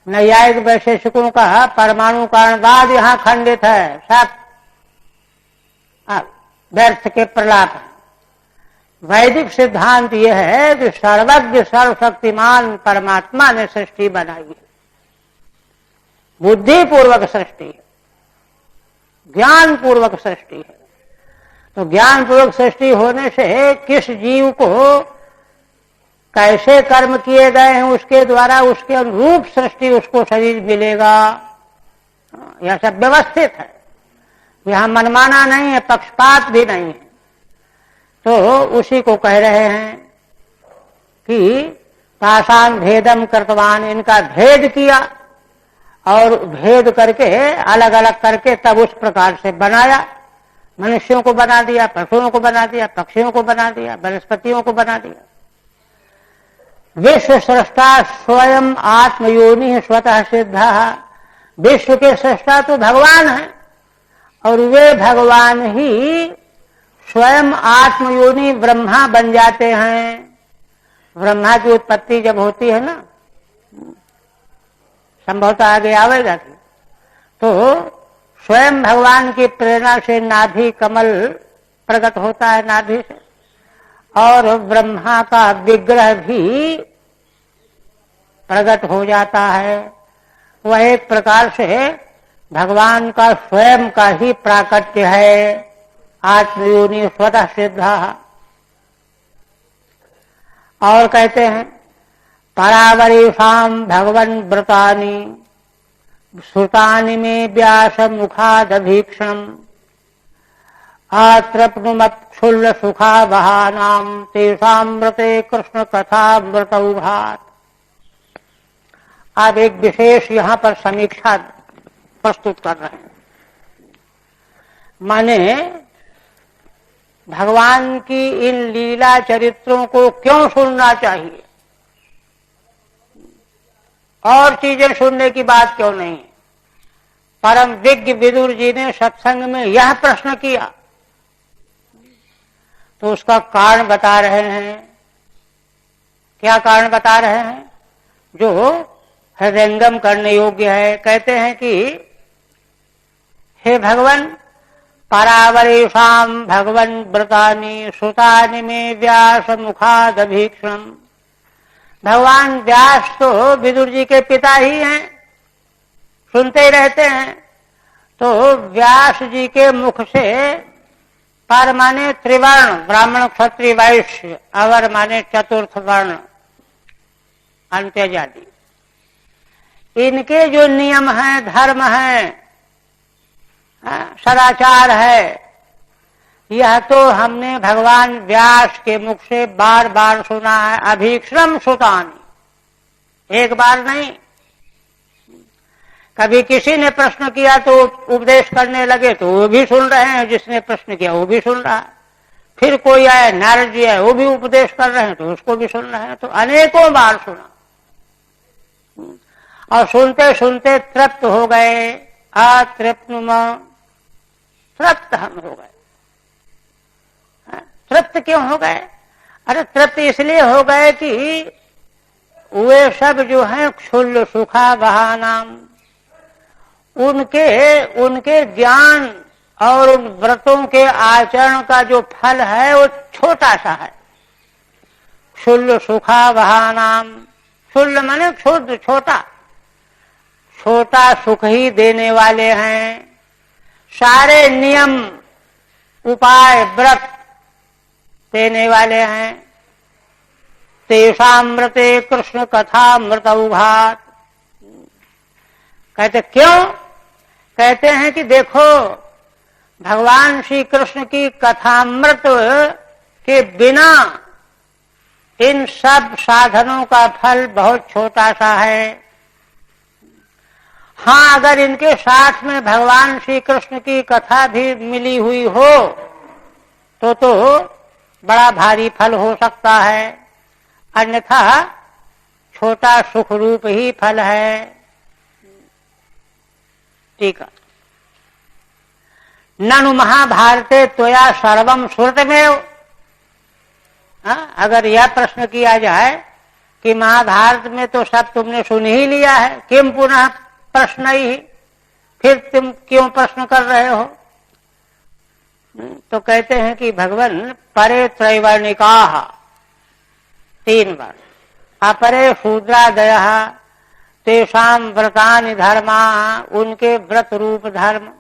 नैयायिक वैशेषिकों का परमाणु कारणवाद यहाँ खंडित है, सब व्यर्थ के प्रलाप है। वैदिक सिद्धांत यह है कि सर्वज्ञ सर्वशक्तिमान परमात्मा ने सृष्टि बनाई है, बुद्धि पूर्वक सृष्टि है, ज्ञान पूर्वक सृष्टि है। तो ज्ञान पूर्वक सृष्टि होने से किस जीव को कैसे कर्म किए गए हैं, उसके द्वारा उसके अनुरूप सृष्टि उसको शरीर मिलेगा, यह सब व्यवस्थित है। यहां मनमाना नहीं है, पक्षपात भी नहीं है। तो उसी को कह रहे हैं कि तासाम भेदम कृतवान, इनका भेद किया और भेद करके अलग अलग करके तब उस प्रकार से बनाया। मनुष्यों को बना दिया, पशुओं को बना दिया, पक्षियों को बना दिया, वनस्पतियों को बना दिया। विश्व सृष्टा स्वयं आत्मयोनि स्वतः सिद्ध, विश्व के सृष्टा तो भगवान है और वे भगवान ही स्वयं आत्मयोनि ब्रह्मा बन जाते हैं। ब्रह्मा की उत्पत्ति जब होती है ना, संभवतः आगे आवेगा, तो स्वयं भगवान की प्रेरणा से नाभि कमल प्रकट होता है, नाभि से, और ब्रह्मा का विग्रह भी प्रकट हो जाता है। वह एक प्रकार से भगवान का स्वयं का ही प्राकट्य है, आत्मयोनि स्वतः सिद्ध। और कहते हैं परावरेशाम भगवन् व्रतानि श्रुतानि मे व्यास मुखादभीक्षणम् आत्रप्नुमत्क्षुल्ल सुखा वहानाम तेषाम व्रते कृष्ण कथा व्रतौ भात। आप एक विशेष यहाँ पर समीक्षा प्रस्तुत कर रहे हैं, माने भगवान की इन लीला चरित्रों को क्यों सुनना चाहिए, और चीजें सुनने की बात क्यों नहीं। परम विज्ञ विदुर जी ने सत्संग में यह प्रश्न किया, तो उसका कारण बता रहे हैं। क्या कारण बता रहे हैं? जो हृदयंगम करने योग्य है। कहते हैं कि हे भगवन, परावरेशाम भगवन् व्रतानि श्रुतानि मे व्यास मुखादभीक्षणम्। भगवान व्यास तो विदुर जी के पिता ही हैं, सुनते ही रहते हैं। तो व्यास जी के मुख से, पर माने त्रिवर्ण, ब्राह्मण क्षत्रिय वैश्य, अवर माने चतुर्थ वर्ण, अंत्यजाति, इनके जो नियम हैं, धर्म है, सदाचार है, यह तो हमने भगवान व्यास के मुख से बार बार सुना है। अभीक्ष्णम सुतानि, एक बार नहीं। कभी किसी ने प्रश्न किया तो उपदेश करने लगे तो वो भी सुन रहे हैं, जिसने प्रश्न किया वो भी सुन रहा है। फिर कोई आया, नारद जी है, वो भी उपदेश कर रहे हैं तो उसको भी सुन रहे हैं। तो अनेकों बार सुना और सुनते सुनते तृप्त हो गए। अतृप्नुम, तृप्त हम हो गए। तृप्त क्यों हो गए? अरे तृप्त इसलिए हो गए कि वे सब जो हैं क्षुल्ल सुखा बहानाम, उनके ज्ञान और उन व्रतों के आचरण का जो फल है वो छोटा सा है। क्षुल्ल सुखा बहानाम, क्षुल्ल माने क्षुद्र, छोटा, छोटा सुख ही देने वाले हैं। सारे नियम उपाय व्रत देने वाले हैं। तेषामृते कृष्ण कथा मृतौघात, कहते क्यों? कहते हैं कि देखो भगवान श्री कृष्ण की कथामृत के बिना इन सब साधनों का फल बहुत छोटा सा है। हाँ, अगर इनके साथ में भगवान श्री कृष्ण की कथा भी मिली हुई हो तो बड़ा भारी फल हो सकता है, अन्यथा छोटा सुख रूप ही फल है। ठीक है। ननु महाभारते त्वया सर्वम श्रुतमेव। अगर यह प्रश्न किया जाए कि महाभारत में तो सब तुमने सुन ही लिया है, किम पुनः प्रश्न ही, फिर तुम क्यों प्रश्न कर रहे हो? तो कहते हैं कि भगवान परे त्रैवर्णिका, 3 बार, अपरे शूद्रादय तेषाम व्रतानि धर्मा, उनके व्रत रूप धर्म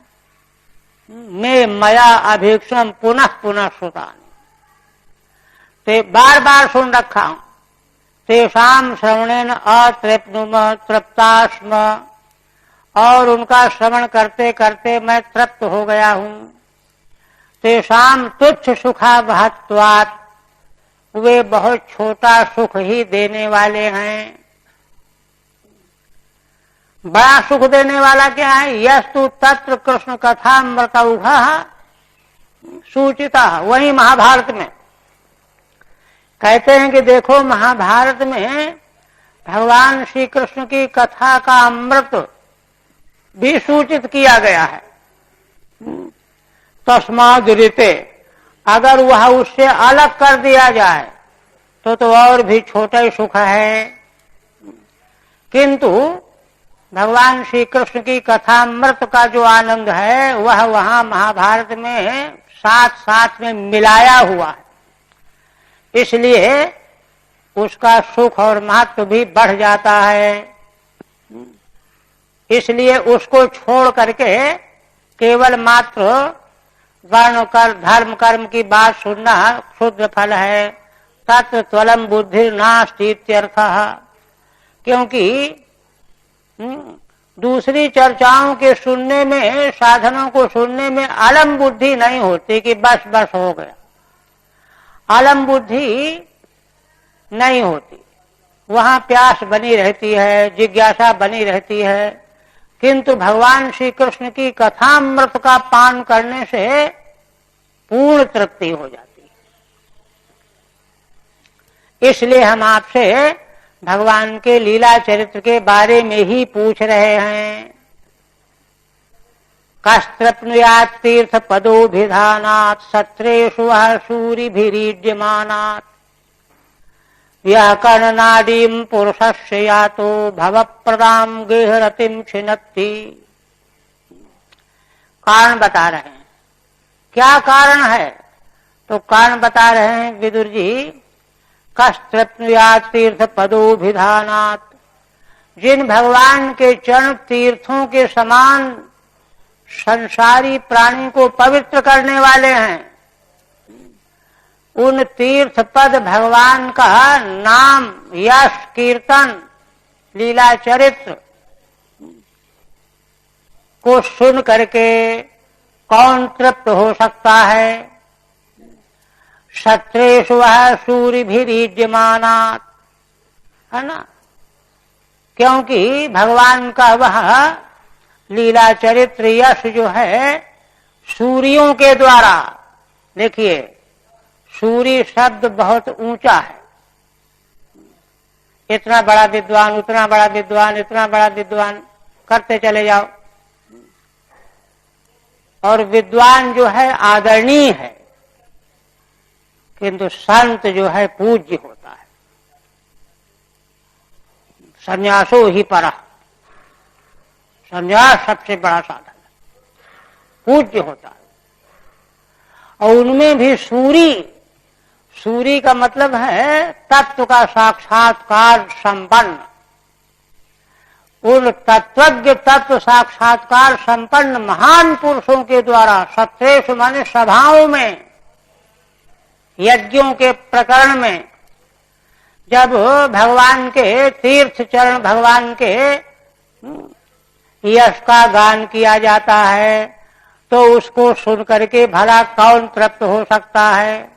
में मया अभीक्षम पुनः पुनः श्रुतानि, ते बार बार सुन रखा हूं। तेषाम श्रवणेन अतृप्नुम तृप्तास्म, और उनका श्रवण करते करते मैं तृप्त हो गया हूं। तेषाम तुच्छ सुखावहत्वात्, वे बहुत छोटा सुख ही देने वाले हैं। बड़ा सुख देने वाला क्या है? यस्तु तत्र कृष्ण कथामृतौघ सूचिता, वही महाभारत में कहते हैं कि देखो महाभारत में भगवान श्री कृष्ण की कथा का अमृत भी सूचित किया गया है। तस्माद् ऋते, अगर वह उससे अलग कर दिया जाए तो और भी छोटा ही सुख है। किंतु भगवान श्री कृष्ण की कथामृत का जो आनंद है वह वहां महाभारत में साथ साथ में मिलाया हुआ है, इसलिए उसका सुख और महत्व भी बढ़ जाता है। इसलिए उसको छोड़ करके केवल मात्र वर्ण कर धर्म कर्म की बात सुनना क्षुद्र फल है। तत्र त्वलम बुद्धि नास्ति इत्यर्थः, क्योंकि दूसरी चर्चाओं के सुनने में, साधनों को सुनने में अलम बुद्धि नहीं होती कि बस बस हो गया, अलम बुद्धि नहीं होती। वहां प्यास बनी रहती है, जिज्ञासा बनी रहती है। किंतु भगवान श्री कृष्ण की कथामृत का पान करने से पूर्ण तृप्ति हो जाती है। इसलिए हम आपसे भगवान के लीला चरित्र के बारे में ही पूछ रहे हैं। कस्तृप्नुयात् तीर्थ पदोभिधानात् सत्रेषु वः सूरिभिरीड्यमानात् यः कर्णनाडीं पुरुषस्य यातो भवप्रदां गेहरतिं छिनत्ति। कारण बता रहे हैं। क्या कारण है? तो कारण बता रहे हैं विदुर जी। कस्तृप्नुयात् तीर्थ पदोभिधानात्, जिन भगवान के चरण तीर्थों के समान संसारी प्राणी को पवित्र करने वाले हैं, उन तीर्थ पद भगवान का नाम, यश, कीर्तन, लीला चरित्र को सुन करके कौन तृप्त हो सकता है? सत्रेषु वह सूरिभिरीज्यमानात्, है ना। क्योंकि भगवान का वह लीला चरित्र यश जो है सूर्यों के द्वारा, देखिए सूर्य शब्द बहुत ऊंचा है। इतना बड़ा विद्वान, उतना बड़ा विद्वान, इतना बड़ा विद्वान करते चले जाओ। और विद्वान जो है आदरणीय है, किंतु संत जो है पूज्य होता है। संन्यासो ही परः, संन्यास सबसे बड़ा साधन है, पूज्य होता है। और उनमें भी सूरी का मतलब है तत्व का साक्षात्कार संपन्न। उन तत्वज्ञ, तत्व साक्षात्कार संपन्न महान पुरुषों के द्वारा सत्रेषु माने सभाओं में, यज्ञों के प्रकरण में जब भगवान के तीर्थ चरण, भगवान के यश का गान किया जाता है, तो उसको सुन करके भला कौन तृप्त हो सकता है?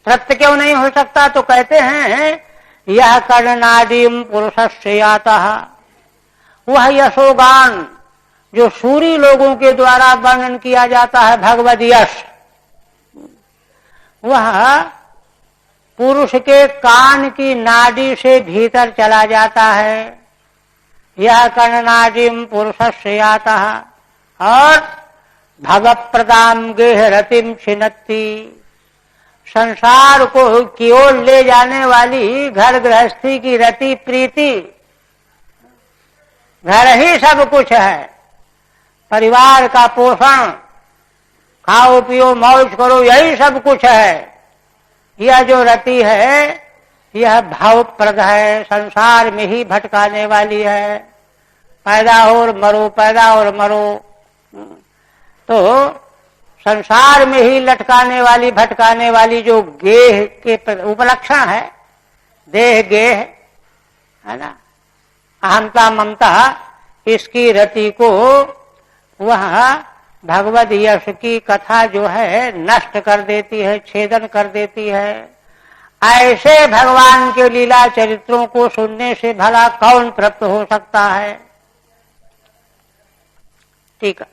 तृप्त क्यों नहीं हो सकता? तो कहते हैं यह कर्णनादीम पुरुषस्य यातः, वह यशोगान जो सूरी लोगों के द्वारा वर्णन किया जाता है, भगवद यश, वह पुरुष के कान की नाड़ी से भीतर चला जाता है। यह कर्णनादीम पुरुषस्य यातः, और भवप्रदाम गेह रतिम छिन्नति, संसार को की ओर ले जाने वाली घर गृहस्थी की रति प्रीति, घर ही सब कुछ है, परिवार का पोषण, खाओ पियो मौज करो, यही सब कुछ है। यह जो रति है यह भावप्रद है, संसार में ही भटकाने वाली है। पैदा हो और मरो, पैदा और मरो, तो संसार में ही लटकाने वाली, भटकाने वाली जो गेह के उपलक्षण है, देह गेह, है ना, अहंता ममता, इसकी रति को वह भगवद यश की कथा जो है नष्ट कर देती है, छेदन कर देती है। ऐसे भगवान के लीला चरित्रों को सुनने से भला कौन तृप्त हो सकता है? ठीक है।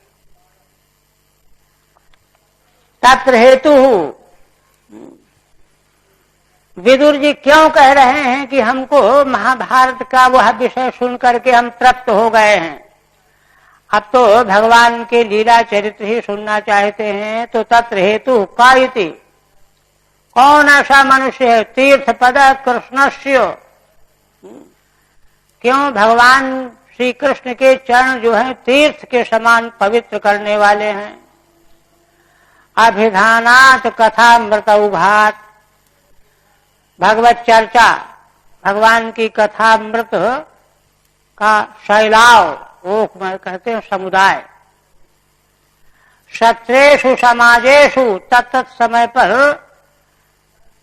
तत्र हेतु, विदुर जी क्यों कह रहे हैं कि हमको महाभारत का वह विषय सुन करके हम तृप्त हो गए हैं, अब तो भगवान के लीला चरित्र ही सुनना चाहते हैं? तो तत्र हेतु का इति, कौन ऐसा मनुष्य है? तीर्थ पद कृष्णस्य, क्यों? भगवान श्री कृष्ण के चरण जो है तीर्थ के समान पवित्र करने वाले हैं। अभिधानात कथामृत उभात, भगवत चर्चा, भगवान की कथामृत का शैलाव, वो कहते हैं समुदाय। सत्रेषु समाजेषु, तत्त समय पर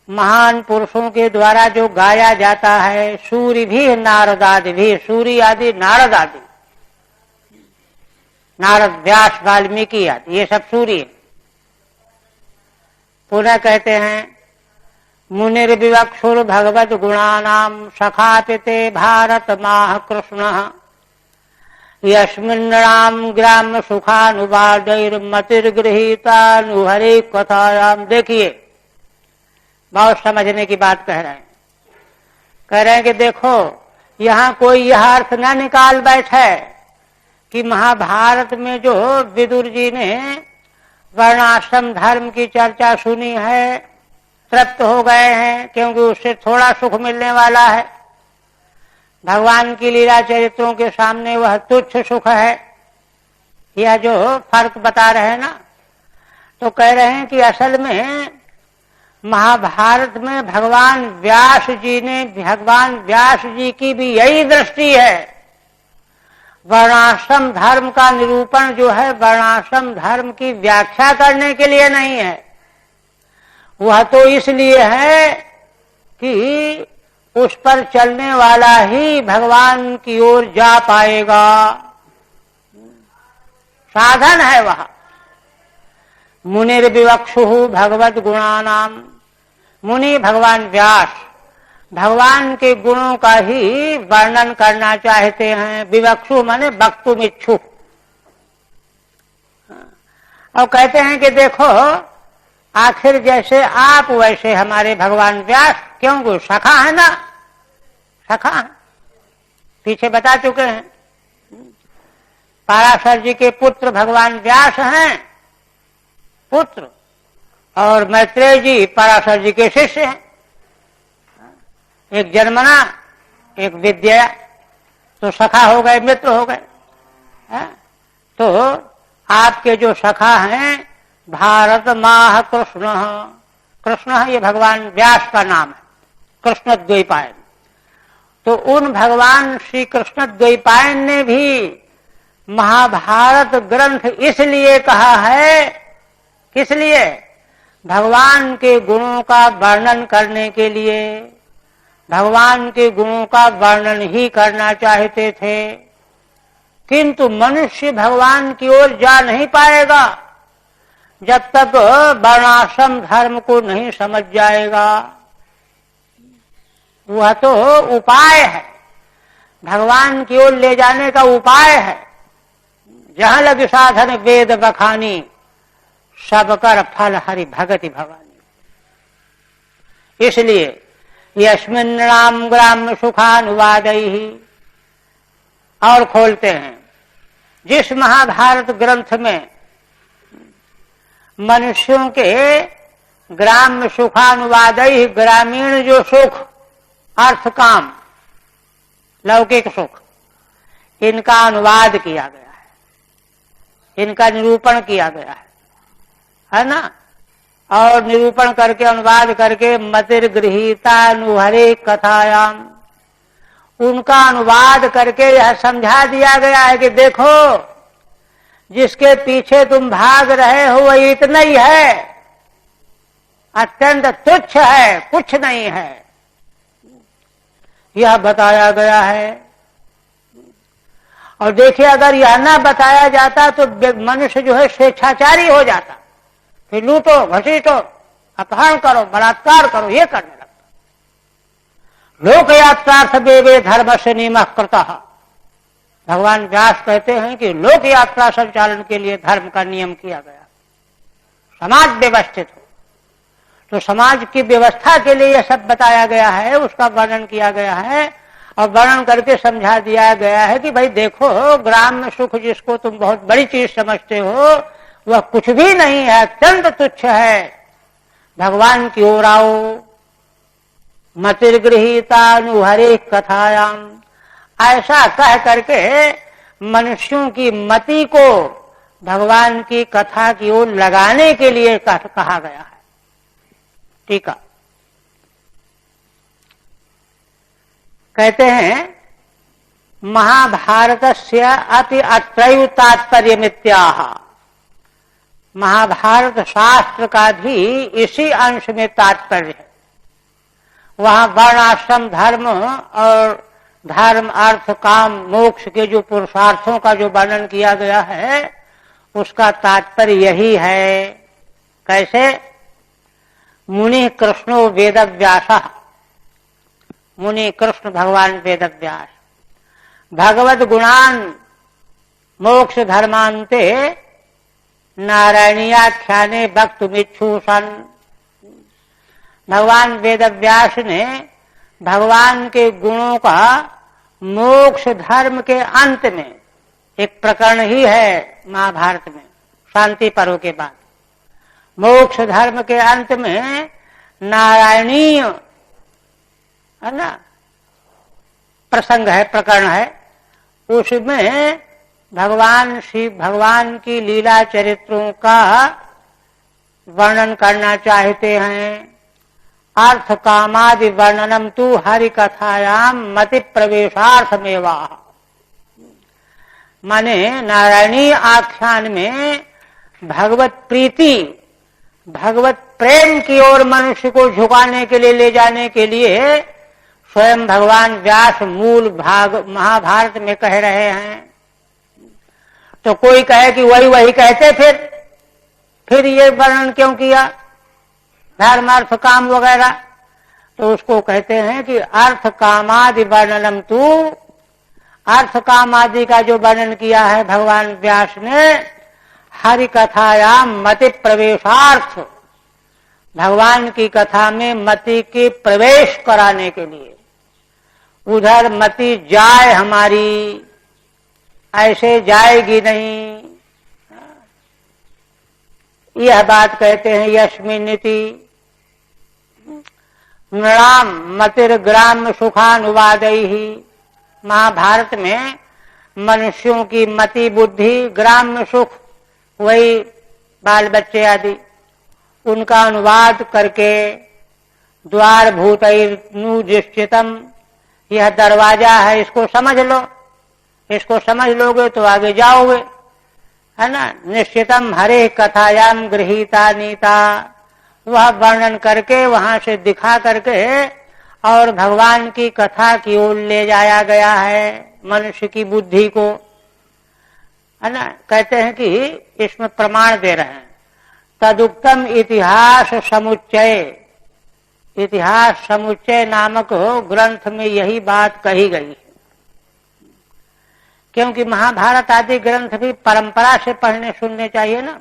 महान पुरुषों के द्वारा जो गाया जाता है, सूर्य भी नारद आदि भी, सूर्य आदि नारद आदि, नारद व्यास वाल्मीकि आदि, ये सब सूर्य। पुनः कहते हैं मुनिर्विवक्षुर भगवद गुणानाम सखापिते भारत माह कृष्ण यस्मिन्नाम ग्राम सुखानुवादैर्मतिर्गृहीतानुहरे कथायाम। देखिए बहुत समझने की बात कह रहे हैं। कह रहे हैं कि देखो यहाँ कोई यह अर्थ न निकाल बैठे कि महाभारत में जो विदुर जी ने वर्णाश्रम धर्म की चर्चा सुनी है, तृप्त हो गए हैं क्योंकि उससे थोड़ा सुख मिलने वाला है। भगवान की लीला चरित्रों के सामने वह तुच्छ सुख है, यह जो फर्क बता रहे हैं ना। तो कह रहे हैं कि असल में महाभारत में भगवान व्यास जी की भी यही दृष्टि है। वर्णाश्रम धर्म का निरूपण जो है वर्णाश्रम धर्म की व्याख्या करने के लिए नहीं है, वह तो इसलिए है कि उस पर चलने वाला ही भगवान की ओर जा पाएगा। साधन है वह। मुनिर्विवक्षु भगवत गुणानाम, मुनि भगवान व्यास भगवान के गुणों का ही वर्णन करना चाहते हैं। विवक्षु माने वक्तुम इच्छु। और कहते हैं कि देखो आखिर जैसे आप वैसे हमारे भगवान व्यास, क्यों सखा है ना, सखा है, पीछे बता चुके हैं। पराशर जी के पुत्र भगवान व्यास हैं, पुत्र, और मैत्रेय जी पराशर जी के शिष्य हैं। एक जन्मना एक विद्या, तो सखा हो गए, मित्र हो गए। तो आपके जो सखा हैं भारत माह कृष्ण, कृष्ण है ये भगवान व्यास का नाम है, कृष्ण द्वैपायन। तो उन भगवान श्री कृष्ण द्वैपायन ने भी महाभारत ग्रंथ इसलिए कहा है, किस लिए? भगवान के गुणों का वर्णन करने के लिए। भगवान के गुणों का वर्णन ही करना चाहते थे, किंतु मनुष्य भगवान की ओर जा नहीं पाएगा जब तक वर्णाश्रम धर्म को नहीं समझ जाएगा। वह तो उपाय है, भगवान की ओर ले जाने का उपाय है। जहां लग साधन वेद बखानी, सब कर फल हरि भगति भवानी। इसलिए यस्मिन् राम ग्राम सुखानुवादैहि, और खोलते हैं, जिस महाभारत ग्रंथ में मनुष्यों के ग्राम सुखानुवादैहि, ग्रामीण जो सुख, अर्थ काम, लौकिक सुख, इनका अनुवाद किया गया है, इनका निरूपण किया गया है ना। और निरूपण करके अनुवाद करके मतिर गृहीतानुहरे कथायाम, उनका अनुवाद करके यह समझा दिया गया है कि देखो जिसके पीछे तुम भाग रहे हो वह इतना ही है, अत्यंत तुच्छ है, कुछ नहीं है, यह बताया गया है। और देखिए अगर यह न बताया जाता तो मनुष्य जो है स्वेच्छाचारी हो जाता, फिर लूटो घसीटो, अपहरण करो, बलात्कार करो, ये करने लगता। लोक यात्रार्थ देवे धर्म से नियम कृता। भगवान व्यास कहते हैं कि लोक यात्रा संचालन के लिए धर्म का नियम किया गया, समाज व्यवस्थित हो, तो समाज की व्यवस्था के लिए यह सब बताया गया है, उसका वर्णन किया गया है। और वर्णन करके समझा दिया गया है कि भाई देखो ग्राम में सुख जिसको तुम बहुत बड़ी चीज समझते हो वह कुछ भी नहीं है, अत्यंत तुच्छ है। भगवान की ओर आओ, मतिर्गृहीतानुहरे कथायाम, ऐसा कह करके मनुष्यों की मति को भगवान की कथा की ओर लगाने के लिए कहा गया है। ठीक है, कहते हैं महाभारतस्य अति अत्रैव तात्पर्यमित्याह, महाभारत शास्त्र का भी इसी अंश में तात्पर्य है। वहां वर्णाश्रम धर्म और धर्म अर्थ काम मोक्ष के जो पुरुषार्थों का जो वर्णन किया गया है उसका तात्पर्य यही है। कैसे? मुनि कृष्णो वेदव्यासः, मुनि कृष्ण भगवान वेदव्यास भगवद गुणान मोक्ष धर्मांते नारायणीयाख्याने वक्तुमिच्छुषन्, भगवान वेदव्यास ने भगवान के गुणों का मोक्ष धर्म के अंत में, एक प्रकरण ही है महाभारत में शांति पर्व के बाद, मोक्ष धर्म के अंत में नारायणीय है ना प्रसंग है, प्रकरण है, उसमें भगवान श्री भगवान की लीला चरित्रों का वर्णन करना चाहते हैं। अर्थ कामादि वर्णनम तु हरि कथायाम मति प्रवेशार्थमेवा, माने नारायणी आख्यान में भगवत प्रीति, भगवत प्रेम की ओर मनुष्य को झुकाने के लिए, ले जाने के लिए स्वयं भगवान व्यास मूल भाग महाभारत में कह रहे हैं। तो कोई कहे कि वही वही कहते, फिर ये वर्णन क्यों किया धर्म अर्थ काम वगैरह? तो उसको कहते हैं कि अर्थ कामादि वर्णनम तू, अर्थ काम आदि का जो वर्णन किया है भगवान व्यास ने हरि कथायाम मति प्रवेशार्थ, भगवान की कथा में मति के प्रवेश कराने के लिए, उधर मति जाए हमारी, ऐसे जाएगी नहीं, यह बात कहते हैं यस्मिन्निति नृणाम मतिर ग्राम सुखानुवादैहि। महाभारत में मनुष्यों की मति बुद्धि ग्राम्य सुख, वही बाल बच्चे आदि, उनका अनुवाद करके द्वार भूतैर्नुदिष्टितम, यह दरवाजा है, इसको समझ लो, इसको समझ लोगे तो आगे जाओगे, है ना। निश्चितम हरे कथायाम गृहीता नीता, वह वर्णन करके वहां से दिखा करके और भगवान की कथा की ओर ले जाया गया है मनुष्य की बुद्धि को, है ना। कहते हैं कि इसमें प्रमाण दे रहे हैं, तदुक्तम इतिहास समुच्चय, इतिहास समुच्चय नामक ग्रंथ में यही बात कही गई है। क्योंकि महाभारत आदि ग्रंथ भी परंपरा से पढ़ने सुनने चाहिए ना।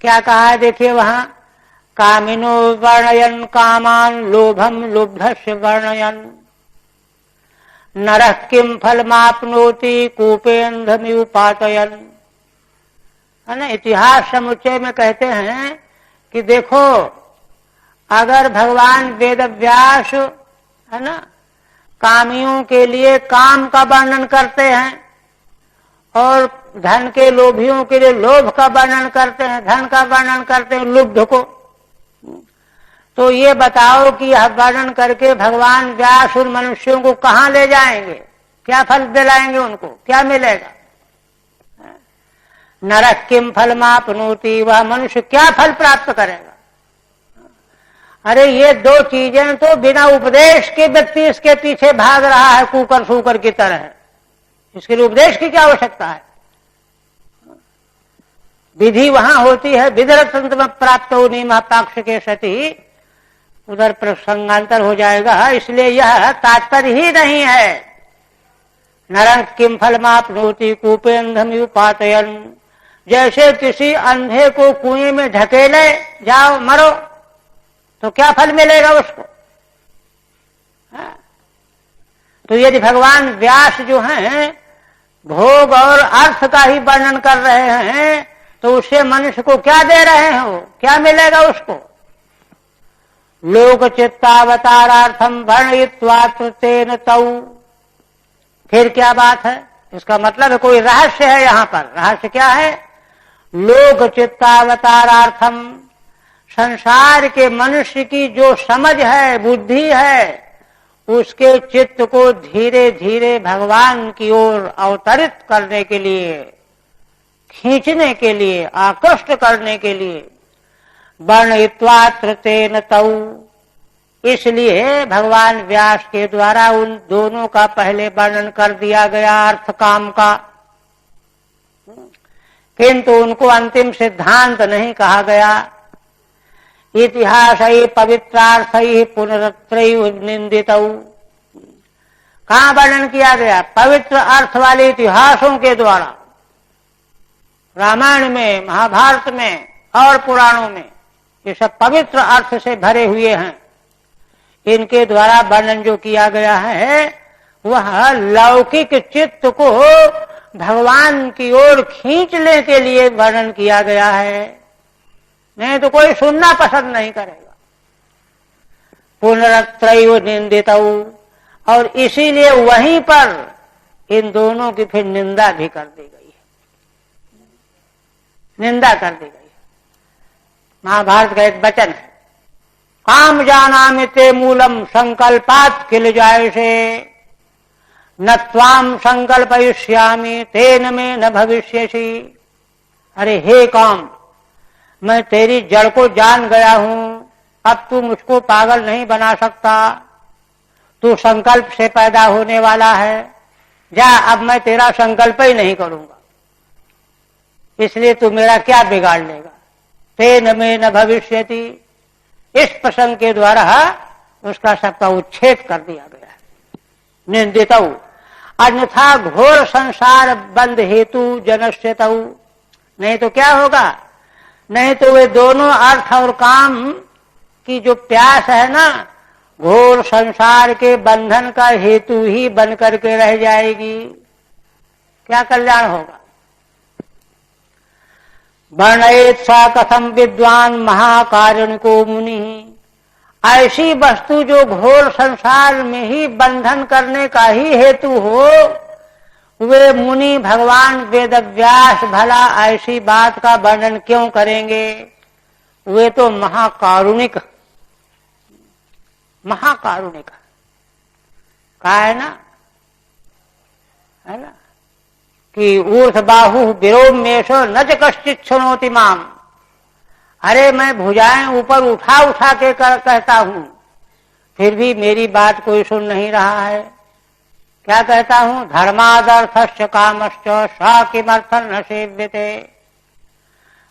क्या कहा है देखिए वहां, कामिनो वर्णयन कामान लोभम लुब्धस्य वर्णयन, नरः किम फलमाप्नोति कूपेन्धमिव पातयन, है ना। इतिहास समुच्चय में कहते हैं कि देखो, अगर भगवान वेद व्यास, है ना, कामियों के लिए काम का वर्णन करते हैं और धन के लोभियों के लिए लोभ का वर्णन करते हैं, धन का वर्णन करते हैं लुब्ध को, तो ये बताओ कि यह वर्णन करके भगवान व्यास उन मनुष्यों को कहां ले जाएंगे, क्या फल दिलाएंगे, उनको क्या मिलेगा? नरक किम फलमाप्नोति, वह मनुष्य क्या फल प्राप्त करेगा? अरे ये दो चीजें तो बिना उपदेश के व्यक्ति इसके पीछे भाग रहा है कुकर सूकर की तरह, इसके लिए उपदेश की क्या आवश्यकता है? विधि वहां होती है, विदरतंत्र में प्राप्त हो नहीं महापाक्ष के सती, उधर प्रसंगांतर हो जाएगा, इसलिए यह तात्पर्य ही नहीं है। नरक किम फलमाप्नोति कूपेन्धमिव पातयन, जैसे किसी अंधे को कुएं में ढकेले, जाओ मरो, तो क्या फल मिलेगा उसको? तो यदि भगवान व्यास जो हैं भोग और अर्थ का ही वर्णन कर रहे हैं, तो उससे मनुष्य को क्या दे रहे हैं, वो क्या मिलेगा उसको? लोक चित्तावतारार्थम वर्णयित्वा तेन तौ, फिर क्या बात है? इसका मतलब है कोई रहस्य है यहां पर। रहस्य क्या है? लोक चित्तावतारार्थम, संसार के मनुष्य की जो समझ है, बुद्धि है, उसके चित्त को धीरे धीरे भगवान की ओर अवतरित करने के लिए, खींचने के लिए, आकृष्ट करने के लिए वर्णयित्वा तेन तौ, इसलिए भगवान व्यास के द्वारा उन दोनों का पहले वर्णन कर दिया गया अर्थ काम का, किंतु उनको अंतिम सिद्धांत नहीं कहा गया। इतिहास पवित्रार्थ पुनरत्रैव निंदितौ, कहां वर्णन किया गया? पवित्र अर्थ वाले इतिहासों के द्वारा, रामायण में, महाभारत में और पुराणों में, ये सब पवित्र अर्थ से भरे हुए हैं। इनके द्वारा वर्णन जो किया गया है वह लौकिक चित्त को भगवान की ओर खींचने के लिए वर्णन किया गया है, नहीं तो कोई सुनना पसंद नहीं करेगा। पुनरत्रैव निंदितौ, और इसीलिए वहीं पर इन दोनों की फिर निंदा भी कर दी गई है, निंदा कर दी गई है। महाभारत का एक वचन है, काम जानामि ते मूलम संकल्पात किल जायसे, न त्वाम संकल्पयिष्यामि तेन में न भविष्यसि। अरे हे काम, मैं तेरी जड़ को जान गया हूं, अब तू मुझको पागल नहीं बना सकता, तू संकल्प से पैदा होने वाला है, जा अब मैं तेरा संकल्प ही नहीं करूंगा। इसलिए तू मेरा क्या बिगाड़ लेगा, तेन में न भविष्यति। इस प्रसंग के द्वारा उसका सबका उच्छेद कर दिया गया है। निंदितौ, अन्यथा घोर संसार बंध हेतु जनस्यतौ, नहीं तो क्या होगा, नहीं तो वे दोनों अर्थ और काम की जो प्यास है ना, घोर संसार के बंधन का हेतु ही बन करके रह जाएगी। क्या कल्याण होगा। वर्णयेत सा कथम विद्वान महाकारुणिको मुनि, ऐसी वस्तु जो घोर संसार में ही बंधन करने का ही हेतु हो, वे मुनि भगवान वेदव्यास भला ऐसी बात का वर्णन क्यों करेंगे। वे तो महाकारुणिक कहा है ना कि ऊर्ध बाहु विरोमेशो न च कश्चित् शृणोति माम। अरे मैं भुजाएं ऊपर उठा उठा के कहता हूं, फिर भी मेरी बात कोई सुन नहीं रहा है। क्या कहता हूं, धर्मादर्थश्च कामश्च स किमर्थं न सेव्यते।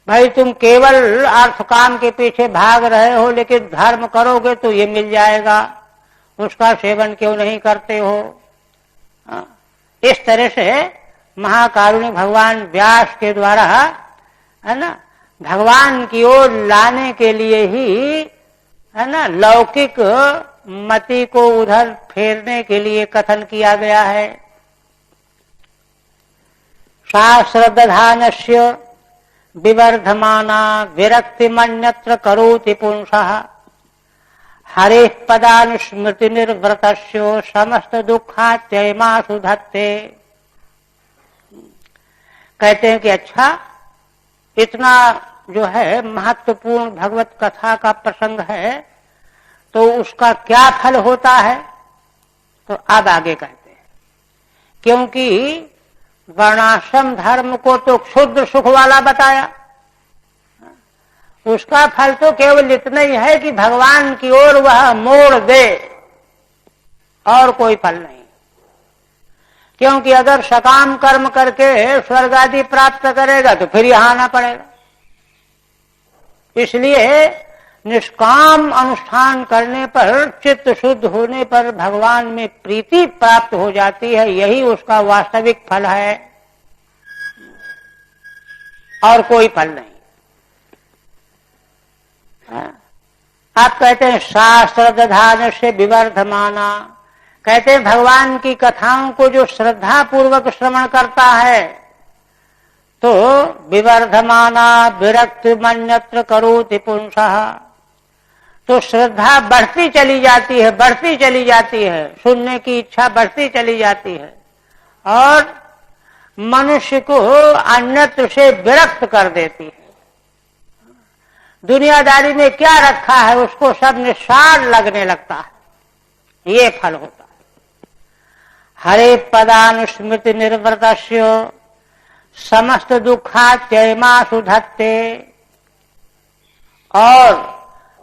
भाई तुम केवल अर्थ काम के पीछे भाग रहे हो, लेकिन धर्म करोगे तो ये मिल जाएगा, उसका सेवन क्यों नहीं करते हो। इस तरह से महाकारुणिक भगवान व्यास के द्वारा है ना भगवान की ओर लाने के लिए ही है ना लौकिक मति को उधर फेरने के लिए कथन किया गया है। शास्त्रदधानस्य विवर्धमाना विरक्तिमन्यत्र करोति पुंसः हरे पदानुस्मृति निर्वृतस्यो समस्त दुःखात्ययमासु धत्ते। कहते हैं कि अच्छा, इतना जो है महत्वपूर्ण भगवत कथा का प्रसंग है, तो उसका क्या फल होता है। तो अब आगे कहते हैं, क्योंकि वर्णाश्रम धर्म को तो क्षुद्र सुख वाला बताया, उसका फल तो केवल इतना ही है कि भगवान की ओर वह मोड़ दे, और कोई फल नहीं। क्योंकि अगर सकाम कर्म करके स्वर्ग आदि प्राप्त करेगा तो फिर यहां आना पड़ेगा। इसलिए निष्काम अनुष्ठान करने पर, चित्त शुद्ध होने पर भगवान में प्रीति प्राप्त हो जाती है, यही उसका वास्तविक फल है, और कोई फल नहीं। आप कहते हैं शास्त्र दधान से विवर्धमाना, कहते हैं भगवान की कथाओं को जो श्रद्धा पूर्वक श्रवण करता है तो विवर्धमाना विरक्त मन्यत्र करोति पुंसः, तो श्रद्धा बढ़ती चली जाती है, बढ़ती चली जाती है, सुनने की इच्छा बढ़ती चली जाती है, और मनुष्य को अन्यत्र से विरक्त कर देती है। दुनियादारी में क्या रखा है उसको सब निस्सार लगने लगता है, ये फल होता है। हरे पदानुस्मृति निर्वृतस्य समस्त दुःखात्ययमासु धत्ते, और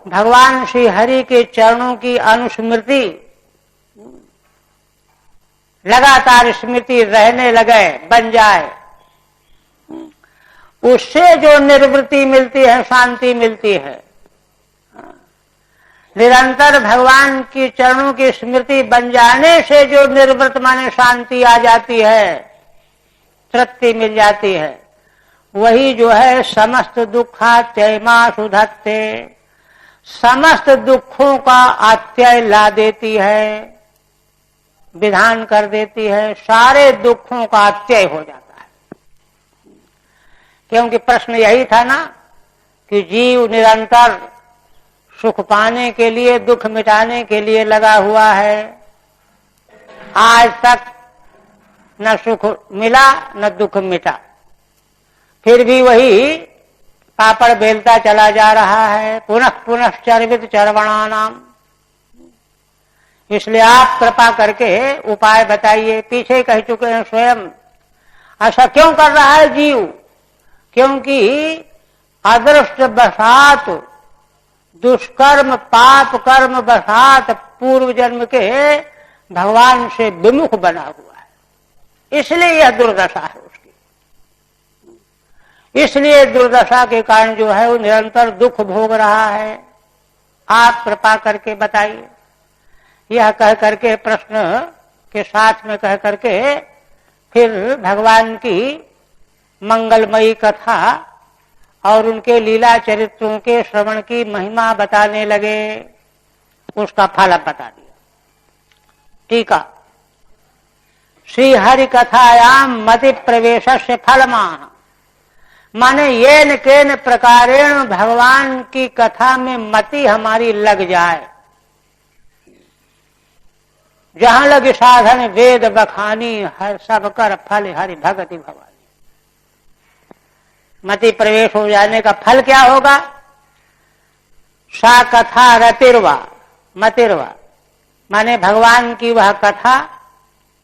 भगवान श्री हरि के चरणों की अनुस्मृति, लगातार स्मृति रहने लगे, बन जाए, उससे जो निर्वृत्ति मिलती है, शांति मिलती है। निरंतर भगवान की चरणों की स्मृति बन जाने से जो निर्वृत्त माने शांति आ जाती है, तृप्ति मिल जाती है, वही जो है समस्त दुःखात्ययमासु धत्ते, समस्त दुखों का अत्यय ला देती है, विधान कर देती है, सारे दुखों का अत्यय हो जाता है। क्योंकि प्रश्न यही था ना कि जीव निरंतर सुख पाने के लिए, दुख मिटाने के लिए लगा हुआ है, आज तक न सुख मिला न दुख मिटा, फिर भी वही पापड़ बेलता चला जा रहा है, पुनः पुनः चर्वित चर्वणानाम। इसलिए आप कृपा करके उपाय बताइए। पीछे कह चुके हैं स्वयं, ऐसा क्यों कर रहा है जीव, क्योंकि अदृष्ट बसात, दुष्कर्म पाप कर्म बसात पूर्व जन्म के भगवान से विमुख बना हुआ है, इसलिए यह दुर्दशा है उसकी। इसलिए दुर्दशा के कारण जो है वो निरंतर दुख भोग रहा है। आप कृपा करके बताइए। यह कह करके प्रश्न के साथ में कह करके फिर भगवान की मंगलमयी कथा और उनके लीला चरित्रों के श्रवण की महिमा बताने लगे। उसका फल अब बता दिया। टीका, श्री हरि कथायाम मति प्रवेश से फलमाह, माने येन केन प्रकारेण भगवान की कथा में मति हमारी लग जाए। जहां लग साधन वेद बखानी, हर सब कर फल हरि भगति भवानी। मति प्रवेश हो जाने का फल क्या होगा? सा कथा रतिर्वा मतिर्वा, माने भगवान की वह कथा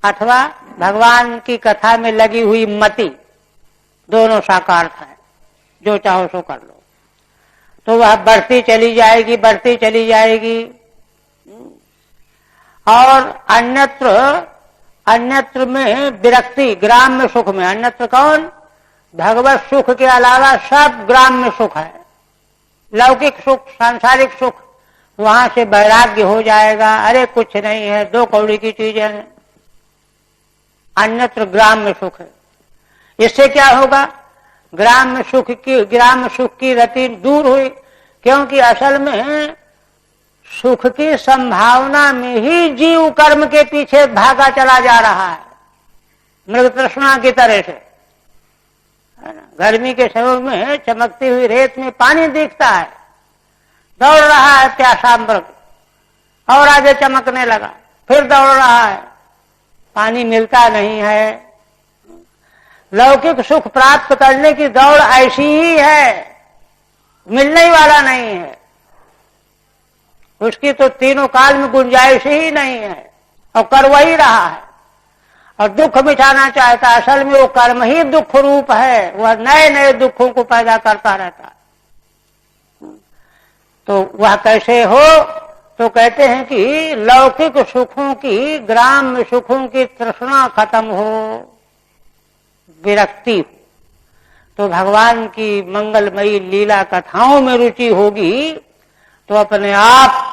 अथवा भगवान की कथा में लगी हुई मति, दोनों साकार है। जो चाहो सो कर लो, तो वह बढ़ती चली जाएगी, बढ़ती चली जाएगी। और अन्यत्र में विरक्ति, ग्राम्य सुख में। अन्यत्र कौन? भगवत सुख के अलावा सब ग्राम्य सुख है। लौकिक सुख, सांसारिक सुख, वहां से वैराग्य हो जाएगा। अरे कुछ नहीं है, 2 कौड़ी की चीजें हैं। अन्यत्र ग्राम्य सुख है। इससे क्या होगा? ग्राम्य सुख की रति दूर हुई, क्योंकि असल में सुख की संभावना में ही जीव कर्म के पीछे भागा चला जा रहा है, मृग तृष्णा की तरह से। गर्मी के समय में चमकती हुई रेत में पानी दिखता है, दौड़ रहा है प्यासा मृग, और आगे चमकने लगा, फिर दौड़ रहा है, पानी मिलता नहीं है। लौकिक सुख प्राप्त करने की दौड़ ऐसी ही है, मिलने वाला नहीं है। उसकी तो तीनों काल में गुंजाइश ही नहीं है, और कर वही रहा है। और दुख मिटाना चाहता है। असल में वो कर्म ही दुख रूप है, वह नए नए दुखों को पैदा करता रहता है। तो वह कैसे हो? तो कहते हैं कि लौकिक सुखों की, ग्राम्य सुखों की तृष्णा खत्म हो, विरक्ति हो, तो भगवान की मंगलमयी लीला कथाओं में रुचि होगी, तो अपने आप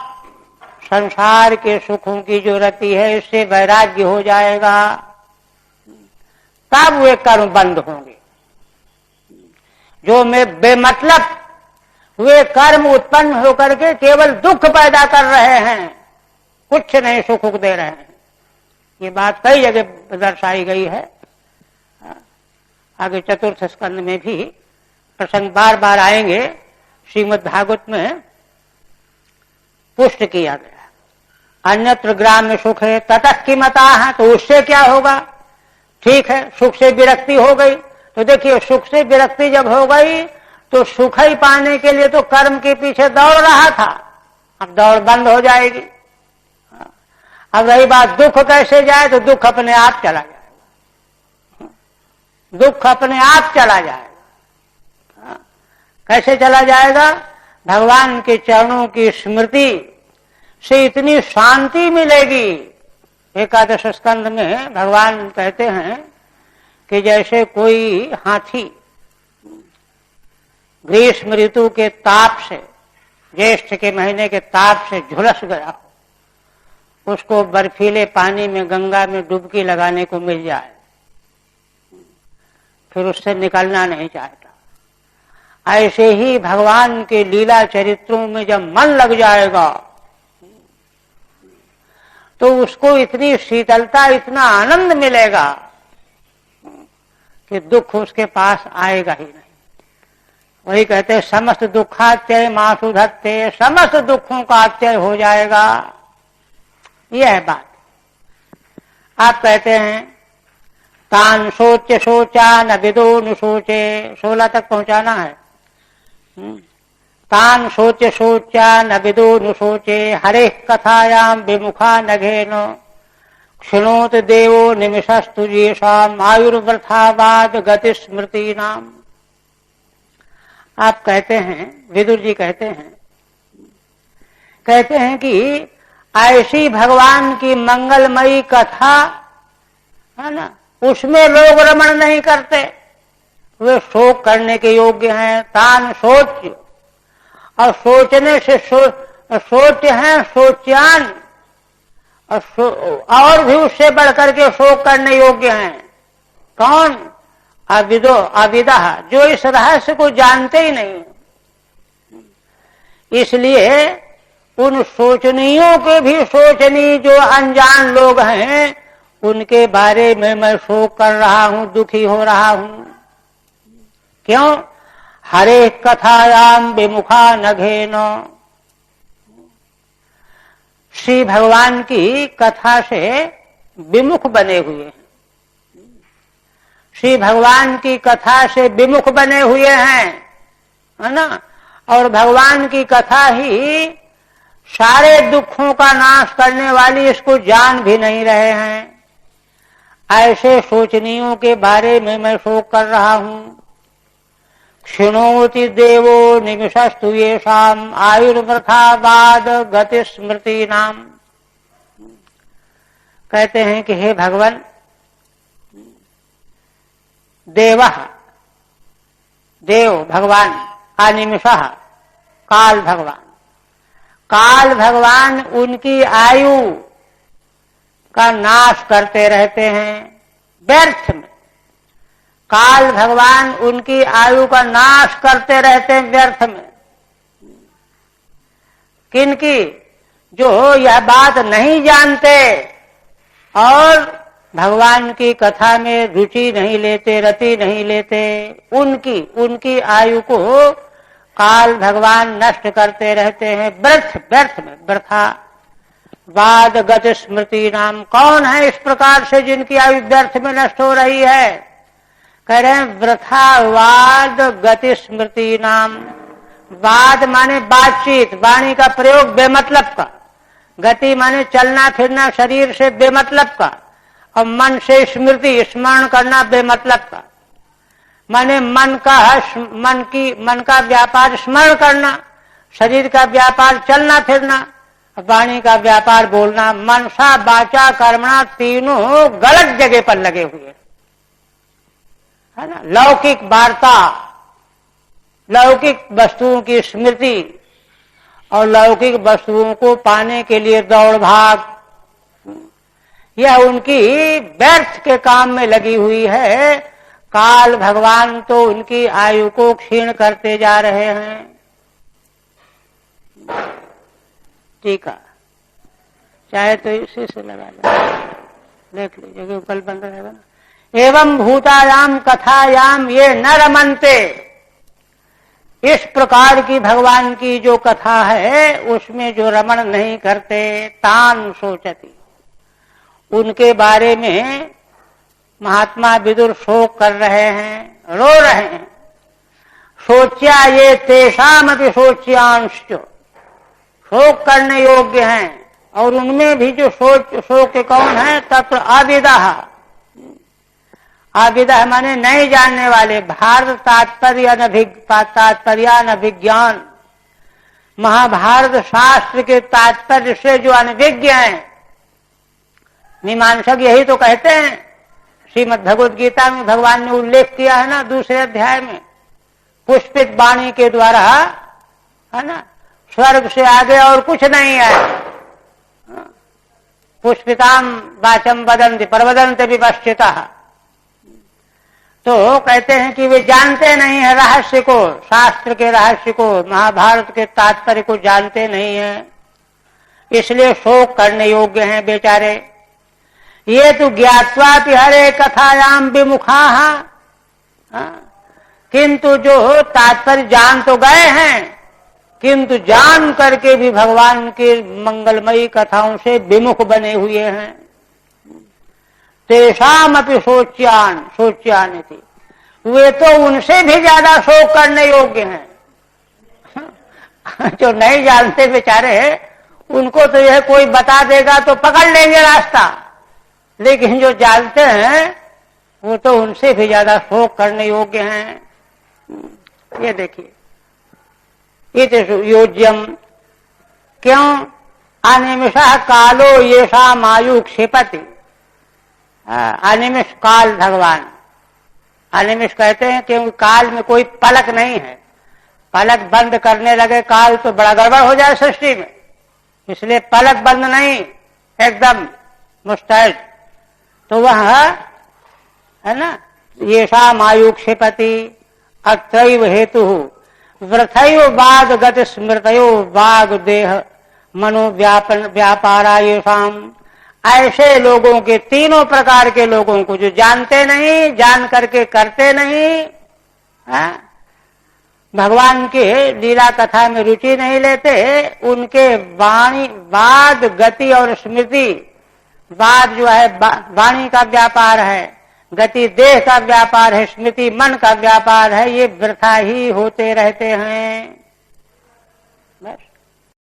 संसार के सुखों की जो रति है इससे वैराग्य हो जाएगा। तब वे कर्म बंद होंगे। जो में बेमतलब वे कर्म उत्पन्न होकर के केवल दुख पैदा कर रहे हैं, कुछ नहीं सुख दे रहे हैं। ये बात कई जगह दर्शाई गई है। आगे चतुर्थ स्कंद में भी प्रसंग बार बार आएंगे। श्रीमद् भागवत में पुष्ट किया गया। अन्यत्र ग्राम्य सुख है ततः किमता है, तो उससे क्या होगा? ठीक है, सुख से विरक्ति हो गई, तो देखिए सुख से विरक्ति जब हो गई तो सुख ही पाने के लिए तो कर्म के पीछे दौड़ रहा था, अब दौड़ बंद हो जाएगी। अब रही बात दुख कैसे जाए, तो दुख अपने आप चला जाएगा। दुख अपने आप चला जाएगा। कैसे चला जाएगा? भगवान के चरणों की स्मृति से इतनी शांति मिलेगी। एकादश स्कंद में भगवान कहते हैं कि जैसे कोई हाथी ग्रीष्म ऋतु के ताप से, ज्येष्ठ के महीने के ताप से झुलस गया, उसको बर्फीले पानी में गंगा में डुबकी लगाने को मिल जाए, फिर उससे निकलना नहीं चाहता। ऐसे ही भगवान के लीला चरित्रों में जब मन लग जाएगा तो उसको इतनी शीतलता, इतना आनंद मिलेगा कि दुख उसके पास आएगा ही नहीं। वही कहते हैं समस्त दुखात्यय मासु धत्ते, समस्त दुखों का अत्यय हो जाएगा। यह है बात। आप कहते हैं तान सोच सोचा न विदो न सोचे, 16 तक पहुंचाना है। तान सोच सोचा न विदो न सोचे, हरे कथायाम विमुखा नघेन, क्षिणोत देवो निमिषस्तु येषाम आयुर्वृथावाद गति स्मृति नाम। आप कहते हैं, विदुर जी कहते हैं कि ऐसी भगवान की मंगलमयी कथा है ना, उसमें लोग रमण नहीं करते। वे शोक करने के योग्य हैं। तान सोच, और सोचने से सोच हैं सोच्यान, और भी उससे बढ़कर के शोक करने योग्य हैं। कौन? अविदा, जो इस रहस्य को जानते ही नहीं। इसलिए उन सोचनीयों के भी सोचनी जो अनजान लोग हैं, उनके बारे में मैं शोक कर रहा हूं, दुखी हो रहा हूं। क्यों? हरे कथायाम विमुखा नघेन, श्री भगवान की कथा से विमुख बने हुए हैं। श्री भगवान की कथा से विमुख बने हुए हैं, है ना। और भगवान की कथा ही सारे दुखों का नाश करने वाली, इसको जान भी नहीं रहे हैं। ऐसे सोचनियों के बारे में मैं शोक कर रहा हूं। क्षिणोति देवो निमिषस्तु येषाम आयुर्वृथावाद गति स्मृति नाम। कहते हैं कि हे भगवान, देव भगवान, अनिमिषः काल भगवान, काल भगवान उनकी आयु का नाश करते रहते हैं व्यर्थ में। काल भगवान उनकी आयु का नाश करते रहते हैं व्यर्थ में। किनकी? जो यह बात नहीं जानते और भगवान की कथा में रुचि नहीं लेते, रति नहीं लेते, उनकी आयु को काल भगवान नष्ट करते रहते हैं व्यर्थ में, वृथा। वाद गति स्मृति नाम, कौन है इस प्रकार से जिनकी आयु व्यर्थ में नष्ट हो रही है? कह रहे हैं वृथा वाद गति स्मृति नाम। वाद माने बातचीत, वाणी का प्रयोग बेमतलब का। गति माने चलना फिरना शरीर से बेमतलब का। और मन से स्मृति, स्मरण करना बेमतलब का। माने मन का व्यापार स्मरण करना, शरीर का व्यापार चलना फिरना, वाणी का व्यापार बोलना। मनसा वाचा कर्मणा तीनों गलत जगह पर लगे हुए है ना। लौकिक वार्ता, लौकिक वस्तुओं की स्मृति और लौकिक वस्तुओं को पाने के लिए दौड़ भाग, यह उनकी व्यर्थ के काम में लगी हुई है। काल भगवान तो उनकी आयु को क्षीण करते जा रहे हैं। ठीक है, चाहे तो इसी से लगा देख लीजिए, कल बंद रहेगा ना। एवं भूतायाम कथायाम ये न रमनते, इस प्रकार की भगवान की जो कथा है उसमें जो रमण नहीं करते। तान सोचती, उनके बारे में महात्मा विदुर शोक कर रहे हैं, रो रहे हैं। सोच्या ये तेषाम भी सोच्यांश, शोक करने योग्य हैं। और उनमें भी जो शोक कौन है? तत्र आविदा, आविदा माने नहीं जानने वाले। भारत तात्पर्य अनभिज्ञान, महाभारत शास्त्र के तात्पर्य से जो अनभिज्ञ हैं। मीमांसक यही तो कहते हैं। श्रीमद् भगवद गीता में भगवान ने उल्लेख किया है ना, दूसरे अध्याय में, पुष्पित वाणी के द्वारा, है ना, स्वर्ग से आगे और कुछ नहीं है। पुष्पिताम वाचम वदन्ति प्रवदन्ति विपश्चितः। तो कहते हैं कि वे जानते नहीं है रहस्य को, शास्त्र के रहस्य को, महाभारत के तात्पर्य को जानते नहीं है, इसलिए शोक करने योग्य हैं बेचारे। ये तो ज्ञात्वा हरे कथायाम विमुखा, किंतु जो तात्पर्य जान तो गए हैं, किंतु जान करके भी भगवान के मंगलमयी कथाओं से विमुख बने हुए हैं। तेषाम अपि सोच्यान थी, वे तो उनसे भी ज्यादा शोक करने योग्य हैं। जो नहीं जानते बेचारे, उनको तो यह कोई बता देगा तो पकड़ लेंगे रास्ता, लेकिन जो जानते हैं वो तो उनसे भी ज्यादा शोक करने योग्य हैं। ये देखिए, योज्यम, क्यों? अनिमिषः कालो येषाम आयु क्षिपति। अनिमिष काल भगवान, अनिमिष कहते हैं क्योंकि काल में कोई पलक नहीं है, पलक बंद करने लगे काल तो बड़ा गड़बड़ हो जाए सृष्टि में, इसलिए पलक बंद नहीं, एकदम मुस्तैद। तो वह है ना, येषाम आयु क्षिपति अत्रैव हेतु वृथैव वाग गति स्मृतयो वाग देह मनोव्यापन व्यापारा येषाम। ऐसे लोगों के, तीनों प्रकार के लोगों को, जो जानते नहीं, जान करके करते नहीं, भगवान के लीला कथा में रुचि नहीं लेते, उनके वाणी वाद गति और स्मृति, वाद जो है वाणी का व्यापार है, गति देह का व्यापार है, स्मृति मन का व्यापार है, ये वृथा ही होते रहते हैं।